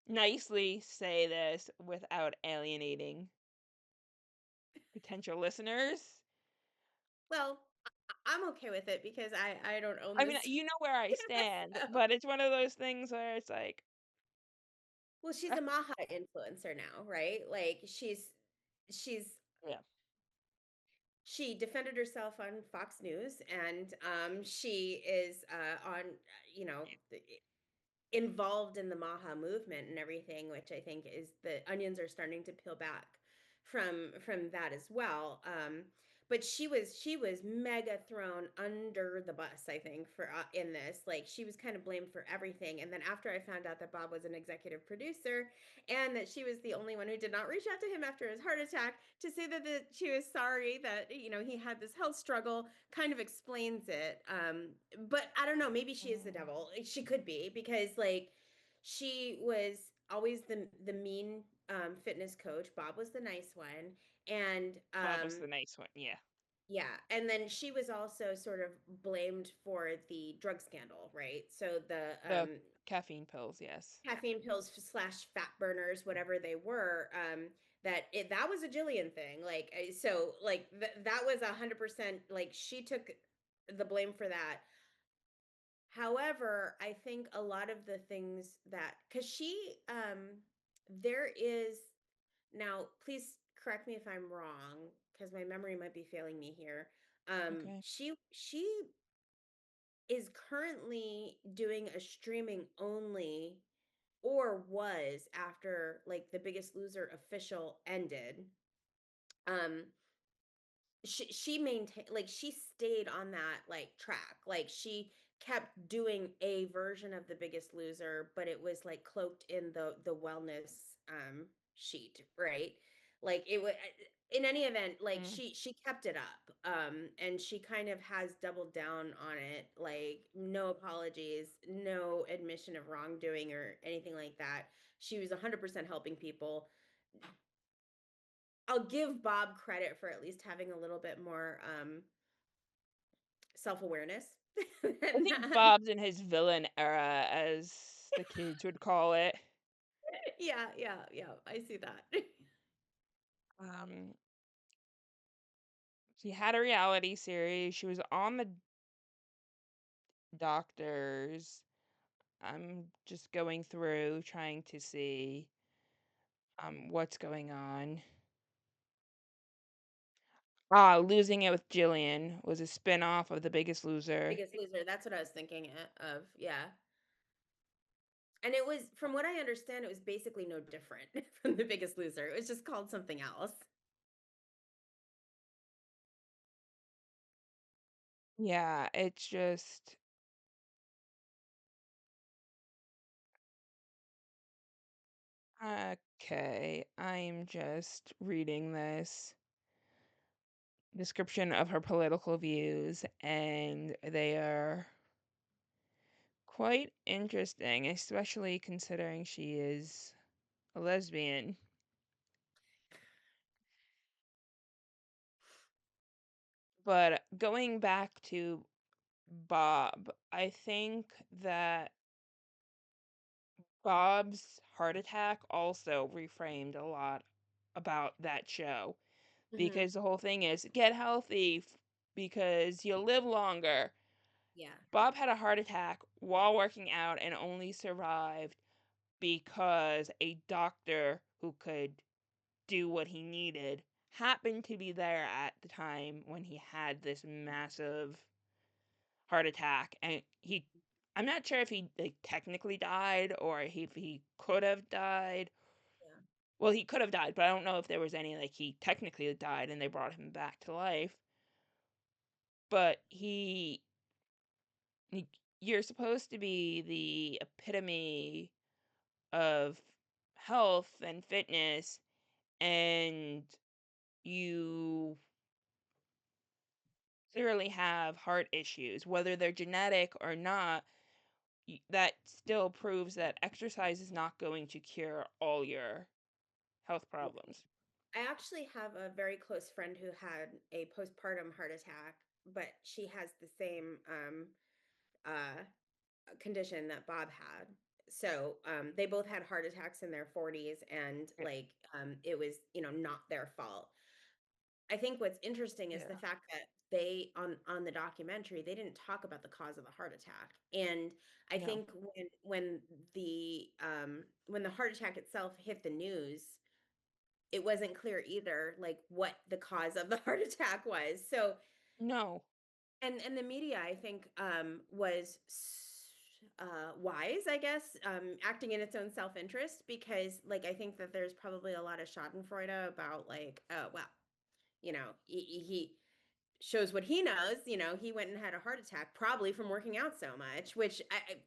nicely say this without alienating potential listeners. well, I'm okay with it because I don't own I mean, this. you know where I stand, So, but it's one of those things where it's like, well, she's a Maha influencer now, right? Like she's yeah, she defended herself on Fox News, and she is on you know the, involved in the Maha movement and everything, which I think is the onions are starting to peel back from that as well. But she was mega thrown under the bus, I think, for in this. Like she was kind of blamed for everything. And then after I found out that Bob was an executive producer and that she was the only one who did not reach out to him after his heart attack to say that she was sorry that he had this health struggle, kind of explains it. But I don't know, maybe she is the mm, devil. She could be because like she was always the mean fitness coach. Bob was the nice one, and Bob was the nice one. Yeah, yeah, and then she was also sort of blamed for the drug scandal, right? So the the caffeine pills. Yes. caffeine pills slash fat burners, whatever they were, that was a Jillian thing. Like so, like that was 100% like she took the blame for that. However, I think a lot of the things that because there is now, please correct me if I'm wrong, because my memory might be failing me here. Okay. She is currently doing a streaming only, or was after like The Biggest Loser official ended. Um, she maintained like she stayed on that like track, like she kept doing a version of The Biggest Loser, but it was like cloaked in the wellness sheet, right? Like it was, in any event, like Mm, she kept it up, and she kind of has doubled down on it, like no apologies, no admission of wrongdoing or anything like that. She was 100% helping people. I'll give Bob credit for at least having a little bit more self-awareness. I And, think Bob's in his villain era, as the kids would call it. yeah, yeah, yeah, I see that. Um, she had a reality series. She was on the doctors. I'm just going through trying to see what's going on. Losing It with Jillian was a spin-off of The Biggest Loser. Biggest Loser, that's what I was thinking of, yeah. And it was from what I understand, it was basically no different from The Biggest Loser. It was just called something else. Yeah, it's just okay. I'm just reading this description of her political views, and they are quite interesting, especially considering she is a lesbian. But going back to Bob, I think that Bob's heart attack also reframed a lot about that show, Mhm. because the whole thing is get healthy because you'll live longer. Yeah. Bob had a heart attack while working out and only survived because a doctor who could do what he needed happened to be there at the time when he had this massive heart attack, and I'm not sure if he, like, technically died or if he could have died. Yeah. Well, he could have died, but I don't know if there was any, like, he technically died and they brought him back to life. But he you're supposed to be the epitome of health and fitness, and you clearly have heart issues, whether they're genetic or not. That still proves that exercise is not going to cure all your health Right. problems. I actually have a very close friend who had a postpartum heart attack, but she has the same uh condition that Bob had. So they both had heart attacks in their 40s, and Yeah, like it was, not their fault. I think what's interesting is the yeah, fact that they on the documentary, they didn't talk about the cause of the heart attack. And I no, think when the heart attack itself hit the news, it wasn't clear either, like, what the cause of the heart attack was. So no, and the media, I think, was wise, I guess, acting in its own self-interest, because, like, I think that there's probably a lot of schadenfreude about, like, oh, well, he shows what he knows. He went and had a heart attack probably from working out so much, which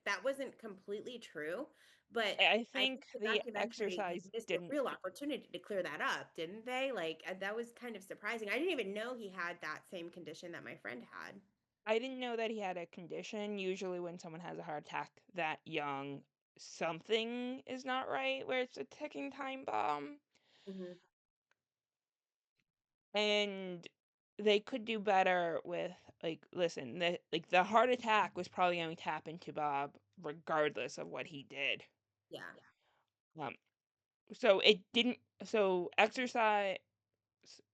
that wasn't completely true. But I I think think the the documentary exercise missed a didn't. real opportunity to clear that up, didn't they? Like, that was kind of surprising. I didn't even know he had that same condition that my friend had. I didn't know that he had a condition. Usually, when someone has a heart attack that young, something is not right, where it's a ticking time bomb. Mhm. And they could do better with, like, listen, the heart attack was probably going to happen to Bob regardless of what he did. Yeah. Um, so it didn't. So exercise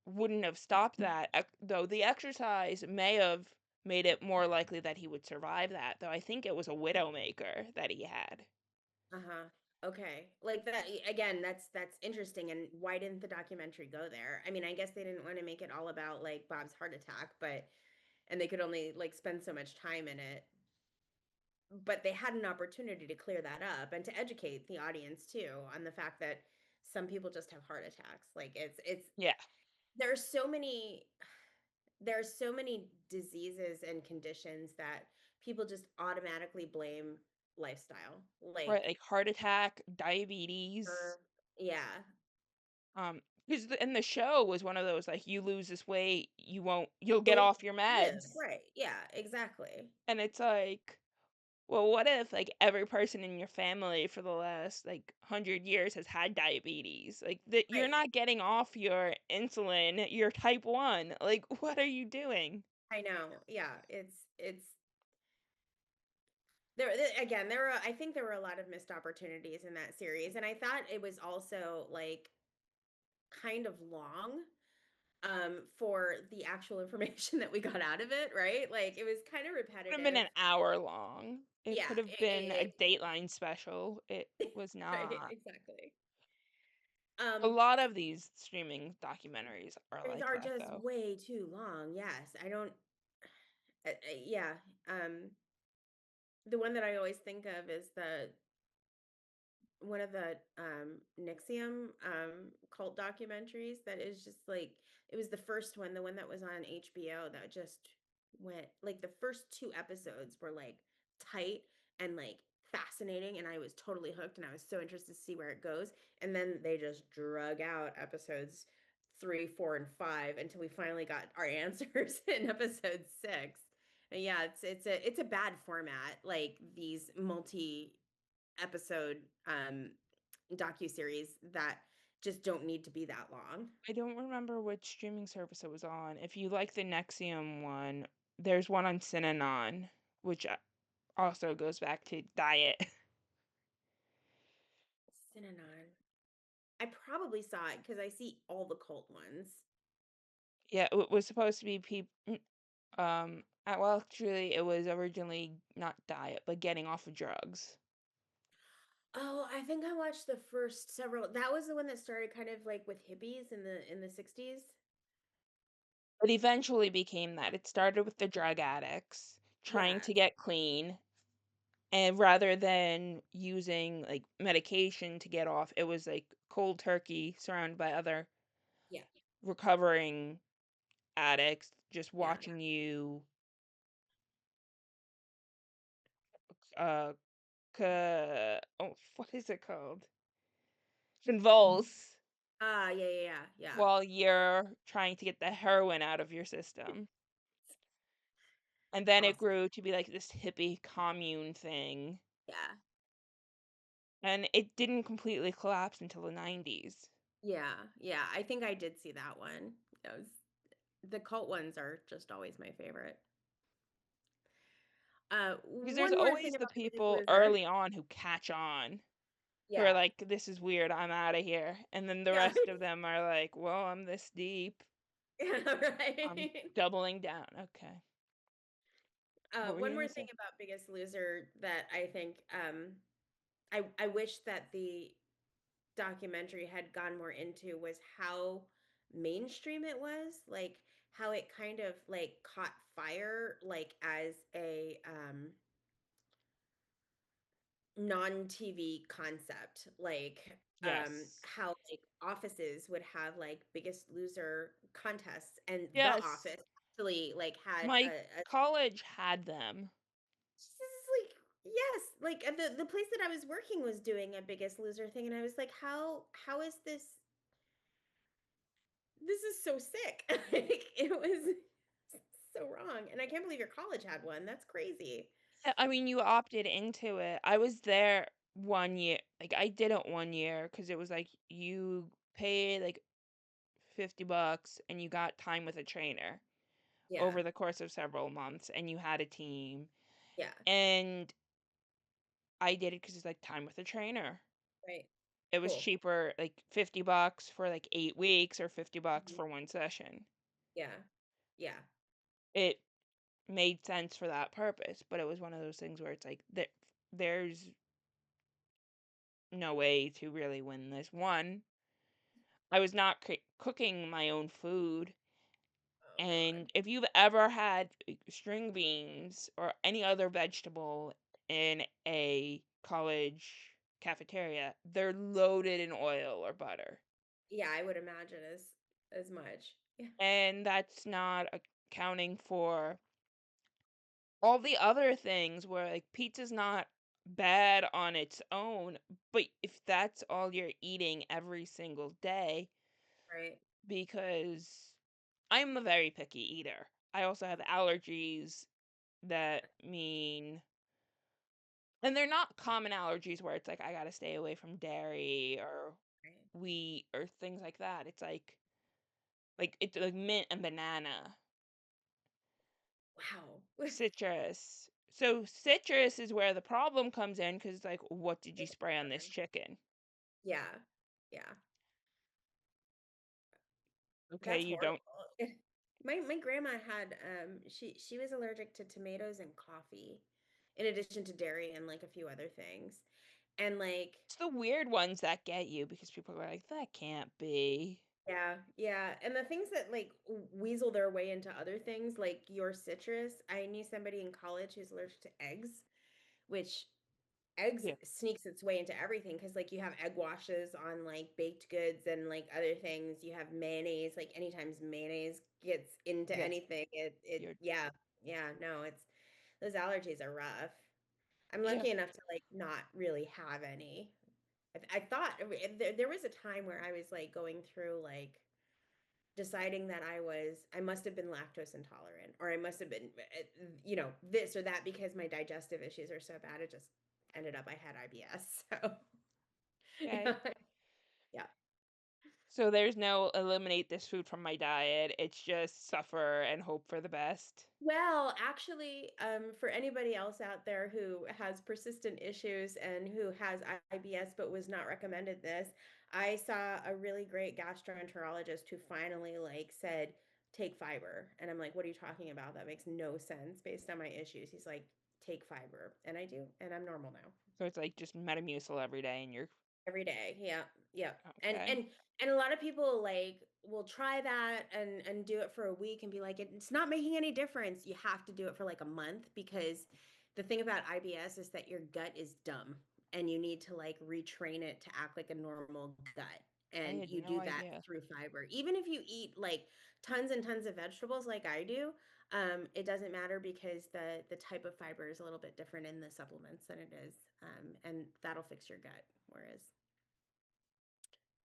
wouldn't have stopped that. Though the exercise may have made it more likely that he would survive that. Though I think it was a widowmaker that he had. Uh-huh. Okay. Like that again, that's interesting. And why didn't the documentary go there? I mean, I guess they didn't want to make it all about like Bob's heart attack, but and they could only like spend so much time in it. But they had an opportunity to clear that up and to educate the audience too on the fact that some people just have heart attacks. Like it's Yeah, there's so many there's so many diseases and conditions that people just automatically blame lifestyle. right. Like, Like heart attack, diabetes. er, yeah. Because and the show was one of those, like, you lose this weight, you'll get You'll off your live, meds. right. Yeah, exactly. And it's like, well, what if, like, every person in your family for the last, like, 100 years has had diabetes? Like, that you're Right. not getting off your insulin, you're type 1. Like, what are you doing? I know. Yeah, it's again, I think there were a lot of missed opportunities in that series, and I thought it was also like kind of long for the actual information that we got out of it, right? Like it was kind of Could have been repetitive. an hour long. It Yeah, could have been a Dateline special. It was right, not. exactly. A Um, lot of these streaming documentaries are these like are that, just though. way too long. Yes, I don't. Yeah. The one that I always think of is the one of the Nixium cult documentaries that is just like it was the first one, the one that was on HBO that just went like the first two episodes were like tight and like fascinating, and I was totally hooked and I was so interested to see where it goes. And then they just drug out episodes 3, 4, and 5 until we finally got our answers in episode 6. And yeah, it's a bad format, like these multi episode docuseries that just don't need to be that long. I don't remember which streaming service it was on. If you like the Nexium one, there's one on Synanon, which also goes back to diet. Synanon. I probably saw it because I see all the cult ones. Yeah, it was supposed to be well, actually, it was originally not diet, but getting off of drugs. Oh, I think I watched the first several. That was the one that started kind of like with hippies in the 60s. It eventually became that. It started with the drug addicts trying to Yes. get clean, and rather than using like medication to get off, it was like cold turkey surrounded by other Yeah. recovering addicts just Yeah. watching you uh what is it called? Convulse Ah, yeah, yeah, yeah, yeah. while you're trying to get the heroin out of your system. And then it Awesome. grew to be like this hippie commune thing. Yeah. And it didn't completely collapse until the 90s. Yeah. Yeah. I think I did see that one. It was the cult ones are just always my favorite. Because there's One more thing always the about Biggest people Loser. early on who catch on, who are Yeah. like, this is weird, I'm out of here. And then the Yeah. rest of them are like, well, I'm this deep, Yeah, I'm right. doubling down. Okay. What were you One going more to thing say? about Biggest Loser that I think I wish that the documentary had gone more into was how mainstream it was, like how it kind of like caught fire like as a non-TV concept, like Yes. how like offices would have like Biggest Loser contests, and The Yes. Office actually like had My college had them. this is like yes, like the place that I was working was doing a Biggest Loser thing, and I was like, how is this is so sick. Like it was so wrong, and I can't believe your college had one. That's crazy. Yeah, I mean, you opted into it. I was there 1 year. Like, I did it 1 year because it was like you paid like $50 and you got time with a trainer Yeah, over the course of several months and you had a team. yeah, And I did it because it's like time with a trainer. right. It was Cool. cheaper, like $50 for like 8 weeks or $50 Mhm. for one session. Yeah, yeah, It made sense for that purpose, but it was one of those things where it's like there's no way to really win this. One, I was not cooking my own food, oh God. and if you've ever had string beans or any other vegetable in a college cafeteria, they're loaded in oil or butter. Yeah, I would imagine as much. Yeah, And that's not accounting for all the other things where like pizza's not bad on its own, but if that's all you're eating every single day, right. because I'm a very picky eater. I also have allergies that mean, and they're not common allergies where it's like I gotta stay away from dairy or Right. wheat or things like that. It's like it's like mint and banana. Wow. Citrus. So citrus is where the problem comes in because, like, what did you It's spray on this fine. chicken? Yeah. Yeah. Okay, That's you horrible. don't. My grandma had she was allergic to tomatoes and coffee in addition to dairy and like a few other things. And like It's the weird ones that get you because people are like, that can't be. yeah, yeah. And the things that like weasel their way into other things like your citrus. I knew somebody in college who's allergic to eggs, which eggs Yeah, sneaks its way into everything because like you have egg washes on like baked goods and like other things. You have mayonnaise, like anytime mayonnaise gets into yeah. anything, it You're yeah, yeah, no, it's those allergies are rough. I'm yeah. lucky enough to like not really have any. I thought there was a time where I was like going through like deciding that I must have been lactose intolerant or I must have been this or that because my digestive issues are so bad it just ended up I had IBS. So Okay. yeah. Yeah. So there's no eliminate this food from my diet. It's just suffer and hope for the best. Well, actually, for anybody else out there who has persistent issues and who has IBS but was not recommended this, I saw a really great gastroenterologist who finally like said, take fiber. And I'm like, what are you talking about? That makes no sense based on my issues. He's like, take fiber. And I do, and I'm normal now. So it's like just Metamucil every day and you're Every day. Yeah. Yeah. And okay. and and a lot of people like will try that and do it for a week and be like it's not making any difference. You have to do it for like a month because the thing about IBS is that your gut is dumb and you need to like retrain it to act like a normal gut. I And had you no do that idea. through fiber. Even if you eat like tons and tons of vegetables like I do, it doesn't matter because the type of fiber is a little bit different in the supplements than it is, and that'll fix your gut. Whereas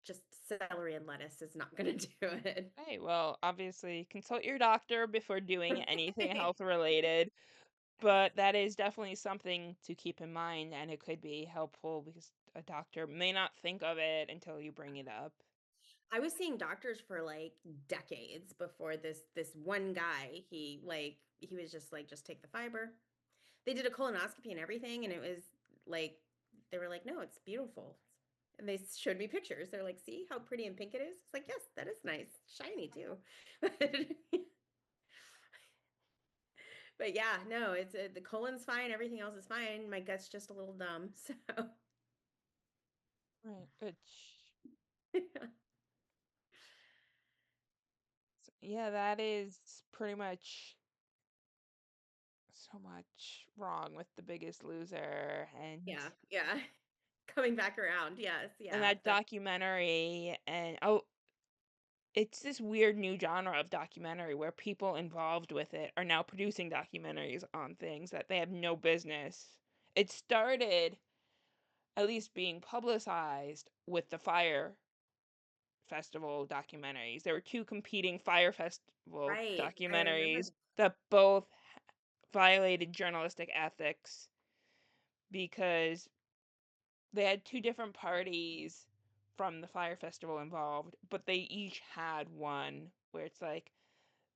just celery and lettuce is not going to do it. Hey, well, obviously consult your doctor before doing anything health related, but that is definitely something to keep in mind and it could be helpful because a doctor may not think of it until you bring it up. I was seeing doctors for like decades before this one guy. He was just like just take the fiber. They did a colonoscopy and everything, and it was like they were like, no, it's beautiful. And they showed me pictures. They're like, see how pretty and pink it is? It's like, yes, that is nice, shiny too. But yeah, no, it's the colon's fine. Everything else is fine. My gut's just a little dumb. So Right. Which, yeah, that is pretty much so much wrong with The Biggest Loser yeah, yeah. Coming back around. Yes, and yeah. that That documentary and oh, it's this weird new genre of documentary where people involved with it are now producing documentaries on things that they have no business. It started at least being publicized with the Fire Festival documentaries. There were two competing Fire Festival right. I remember. documentaries that both violated journalistic ethics because they had two different parties from the Fire Festival involved, but they each had one where it's like,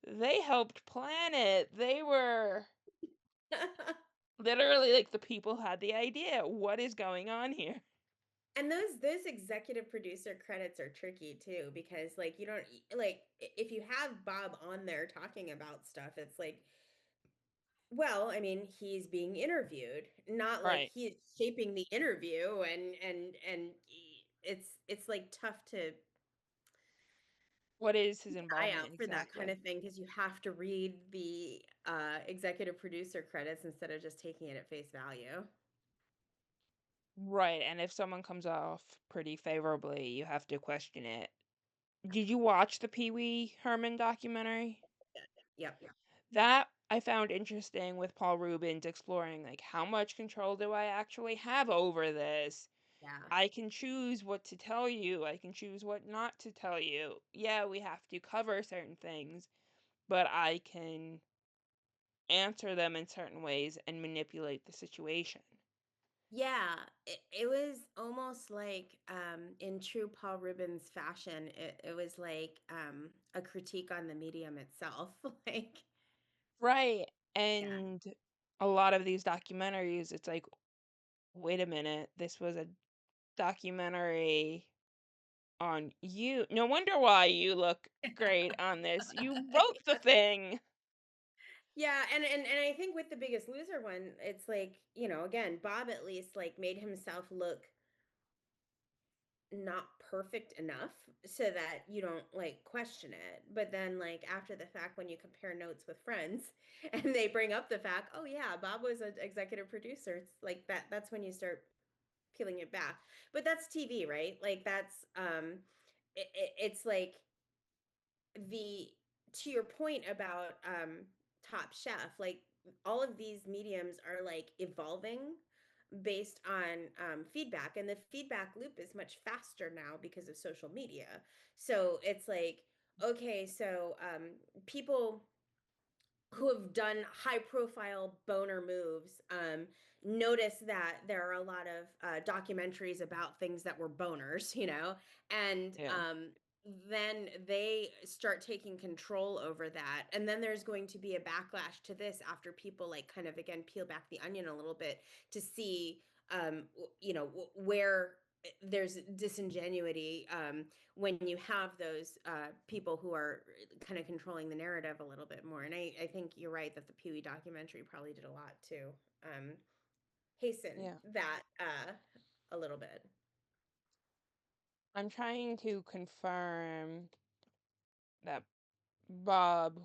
they helped plan it. They were literally like the people had the idea. What is going on here? And those executive producer credits are tricky too because like you don't like if you have Bob on there talking about stuff, it's like, well, I mean, he's being interviewed, not like Right. he's shaping the interview and it's like tough to What is his eye involvement out for that kind exactly? of thing because you have to read the executive producer credits instead of just taking it at face value. Right. And if someone comes off pretty favorably, you have to question it. Did you watch the Pee Wee Herman documentary? Yep. That I found interesting with Paul Rubens exploring like how much control do I actually have over this? Yeah. I can choose what to tell you. I can choose what not to tell you. Yeah, we have to cover certain things, but I can answer them in certain ways and manipulate the situation. Yeah, it was almost like in true Paul Rubens fashion, it was like a critique on the medium itself. Like, Right. Yeah. And a lot of these documentaries, it's like, wait a minute, this was a documentary on you. No wonder why you look great on this. You wrote the thing. Yeah, and I think with the Biggest Loser one, it's like, again, Bob at least like made himself look not perfect enough so that you don't like question it. But then like after the fact when you compare notes with friends and they bring up the fact, "Oh yeah, Bob was an executive producer." It's like that's when you start peeling it back. But that's TV, right? Like it's like the to your point about Top Chef, like all of these mediums are like evolving based on feedback, and the feedback loop is much faster now because of social media. So it's like, okay, so people who have done high profile boner moves notice that there are a lot of documentaries about things that were boners, and Yeah. then they start taking control over that. And then there's going to be a backlash to this after people like kind of again peel back the onion a little bit to see where there's disingenuity when you have those people who are kind of controlling the narrative a little bit more. And I think you're right that the Pee Wee documentary probably did a lot to hasten Yeah. that a little bit. I'm trying to confirm that Bob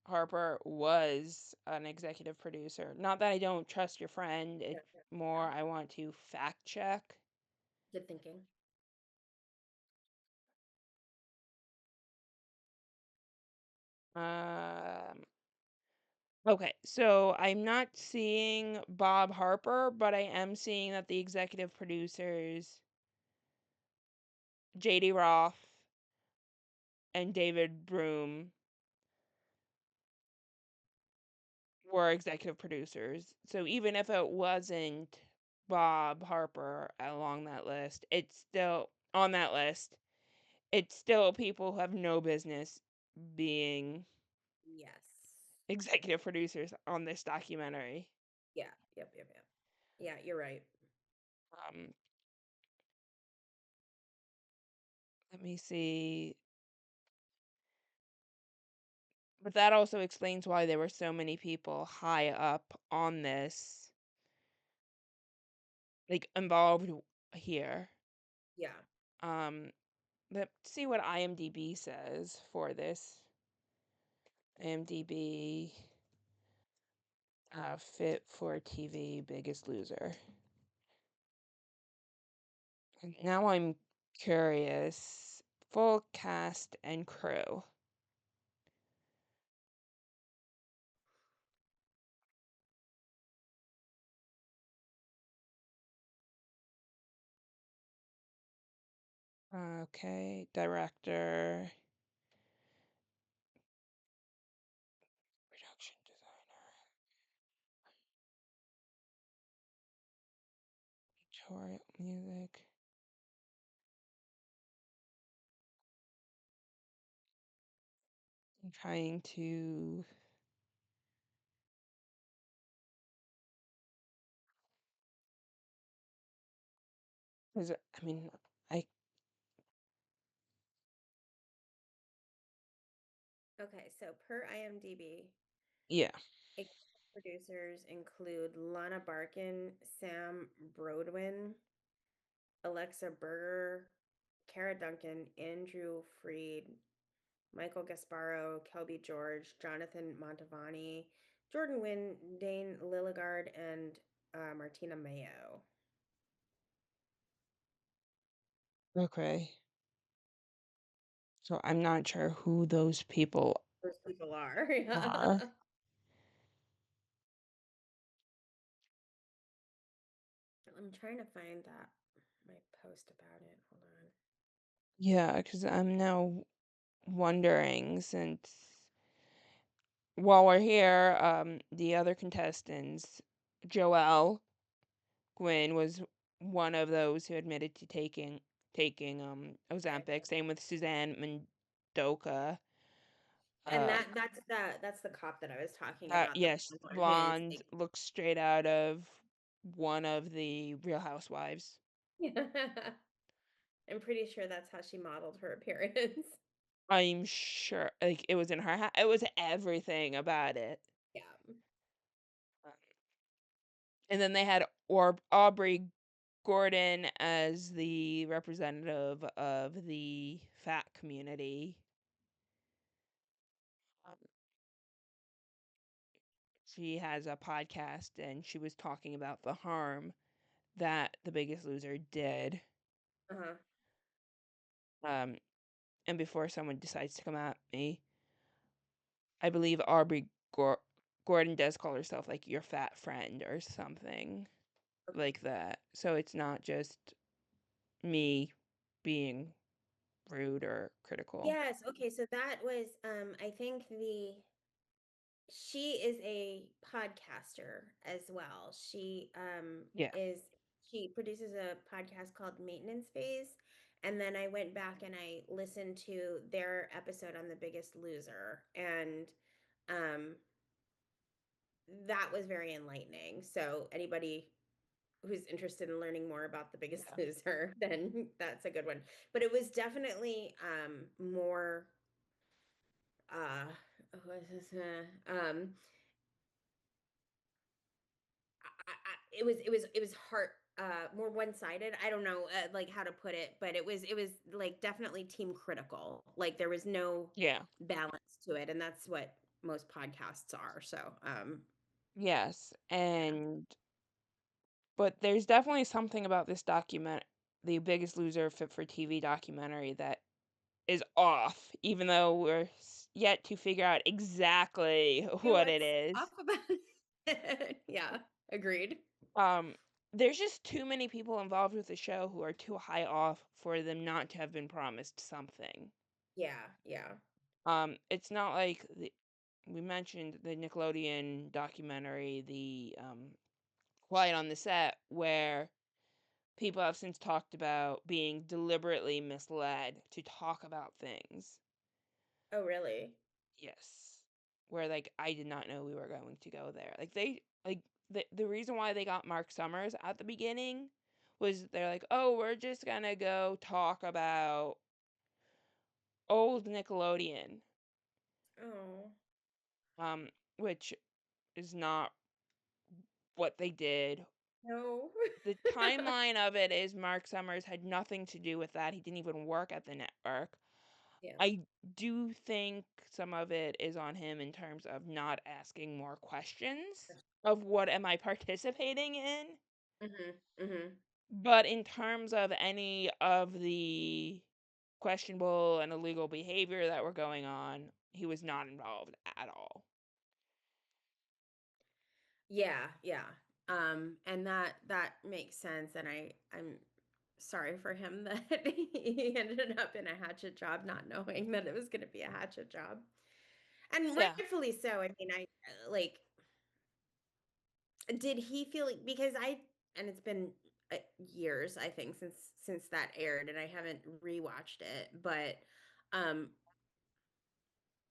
Harper was an executive producer. Not that I don't trust your friend, it's more Yeah, I want to fact check. good thinking. Um, okay, so I'm not seeing Bob Harper, but I am seeing that the executive producers, JD Roth and David Broom, were executive producers. So even if it wasn't Bob Harper along that list, it's still on that list. It's still people who have no business being Yes. executive producers on this documentary. Yeah. Yep. Yep. Yep. Yeah, you're right. Um, Let me see. But that also explains why there were so many people high up on this, like involved here. Yeah. Um, let's see what IMDb says for this. IMDb fit for TV Biggest Loser. Now I'm curious. Full cast and crew. Okay, director, production designer, tutorial music. I'm trying to. 'Cause, I mean, I Okay, so per IMDb, yeah. producers include Lana Barkin, Sam Brodwin, Alexa Berger, Kara Duncan, Andrew Freed, Michael Gasparo, Kelby George, Jonathan Montavani, Jordan Wynn, Dane Lilligard, and Martina Mayo. Okay. So I'm not sure who those people Those people are. are. I'm trying to find that my post about it. Hold on. Yeah, because I'm now wondering since while we're here, the other contestants, Joelle Gwynn was one of those who admitted to taking Okay. Ozempic. Same with Suzanne Mendoka. And Um, that's the cop that I was talking that about, the yes, blonde one who is blonde, looks straight out of one of the Real Housewives. like I'm pretty sure that's how she modeled her appearance. I'm sure, like it was in her it was everything about it. Yeah. Uh, And then they had Aubrey Gordon as the representative of the fat community. Um, she has a podcast and she was talking about the harm that The Biggest Loser did. Uh-huh. Um, and before someone decides to come at me, I believe Gordon does call herself like your fat friend or something Okay. like that. So it's not just me being rude or critical. Yes, okay, so that was I think the she is a podcaster as well. Yeah. She produces a podcast called Maintenance Phase. And then I went back and I listened to their episode on The Biggest Loser. And um that was very enlightening. So anybody who's interested in learning more about The Biggest Yeah. Loser, then that's a good one. But it was definitely more uh what is this? It was heart more one-sided. I don't know like how to put it, but it was like definitely team critical. Like there was no Yeah. balance to it, and that's what most podcasts are. So, Yes. yeah. But there's definitely something about this The Biggest Loser Fit for TV documentary that is off, even though we're yet to figure out exactly Yeah, what it what's is. off about it? Yeah, agreed. Um, there's just too many people involved with the show who are too high off for them not to have been promised something. Yeah, yeah. It's not like we mentioned the Nickelodeon documentary, the Quiet on the Set, where people have since talked about being deliberately misled to talk about things. Oh, really? Yes. Where like I did not know we were going to go there. The reason why they got Mark Summers at the beginning was they're like, "Oh, we're just going to go talk about old Nickelodeon." Oh, Um which is not what they did. no. The timeline of it is Mark Summers had nothing to do with that. He didn't even work at the network. Yeah. I do think some of it is on him in terms of not asking more questions of what am I participating in, Mhm. Mhm. but in terms of any of the questionable and illegal behavior that were going on, he was not involved at all. Yeah, yeah. And that makes sense. And I'm sorry for him that he ended up in a hatchet job, not knowing that it was going to be a hatchet job. And Yeah. rightfully so. I mean, I like, did he feel like, because and it's been years, I think, since that aired, and I haven't rewatched it, but um,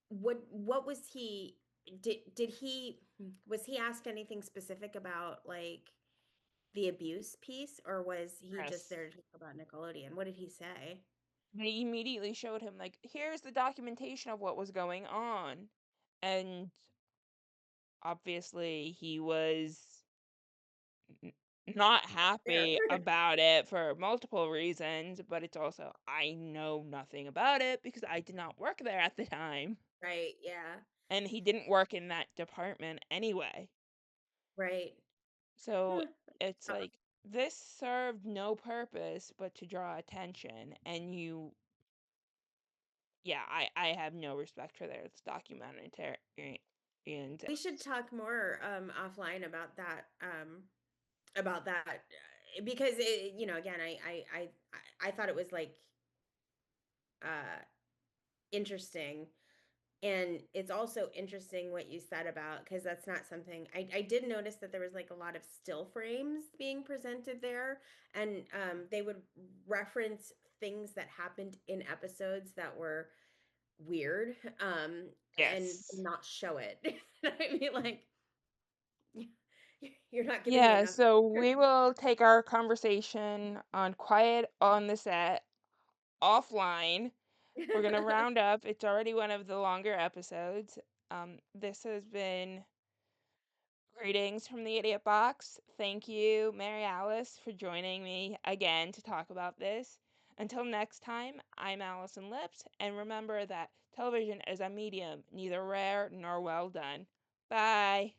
what was he? Did he was he asked anything specific about like the abuse piece, or was he just Yes. there to talk about Nickelodeon? What did he say? They immediately showed him, like, here's the documentation of what was going on. And obviously, he was n- not There. happy about it for multiple reasons, but it's also, I know nothing about it because I did not work there at the time. Right, yeah. And he didn't work in that department anyway. Right. So Huh, it's tough. like, this served no purpose but to draw attention. And yeah, I have no respect for this documentary. And We should talk more offline about that because again, I thought it was like uh interesting. And it's also interesting what you said about, because that's not something I did notice, that there was like a lot of still frames being presented there, and they would reference things that happened in episodes that were weird, and Yes. not show it. I mean, like, you're not giving me Yeah, enough. so we will take our conversation on quiet on the set offline. We're gonna round up. It's already one of the longer episodes. This has been greetings from the Idiot Box. Thank you, Mary Alice, for joining me again to talk about this. Until next time, I'm Allison Lips, and remember that television is a medium, neither rare nor well done. Bye.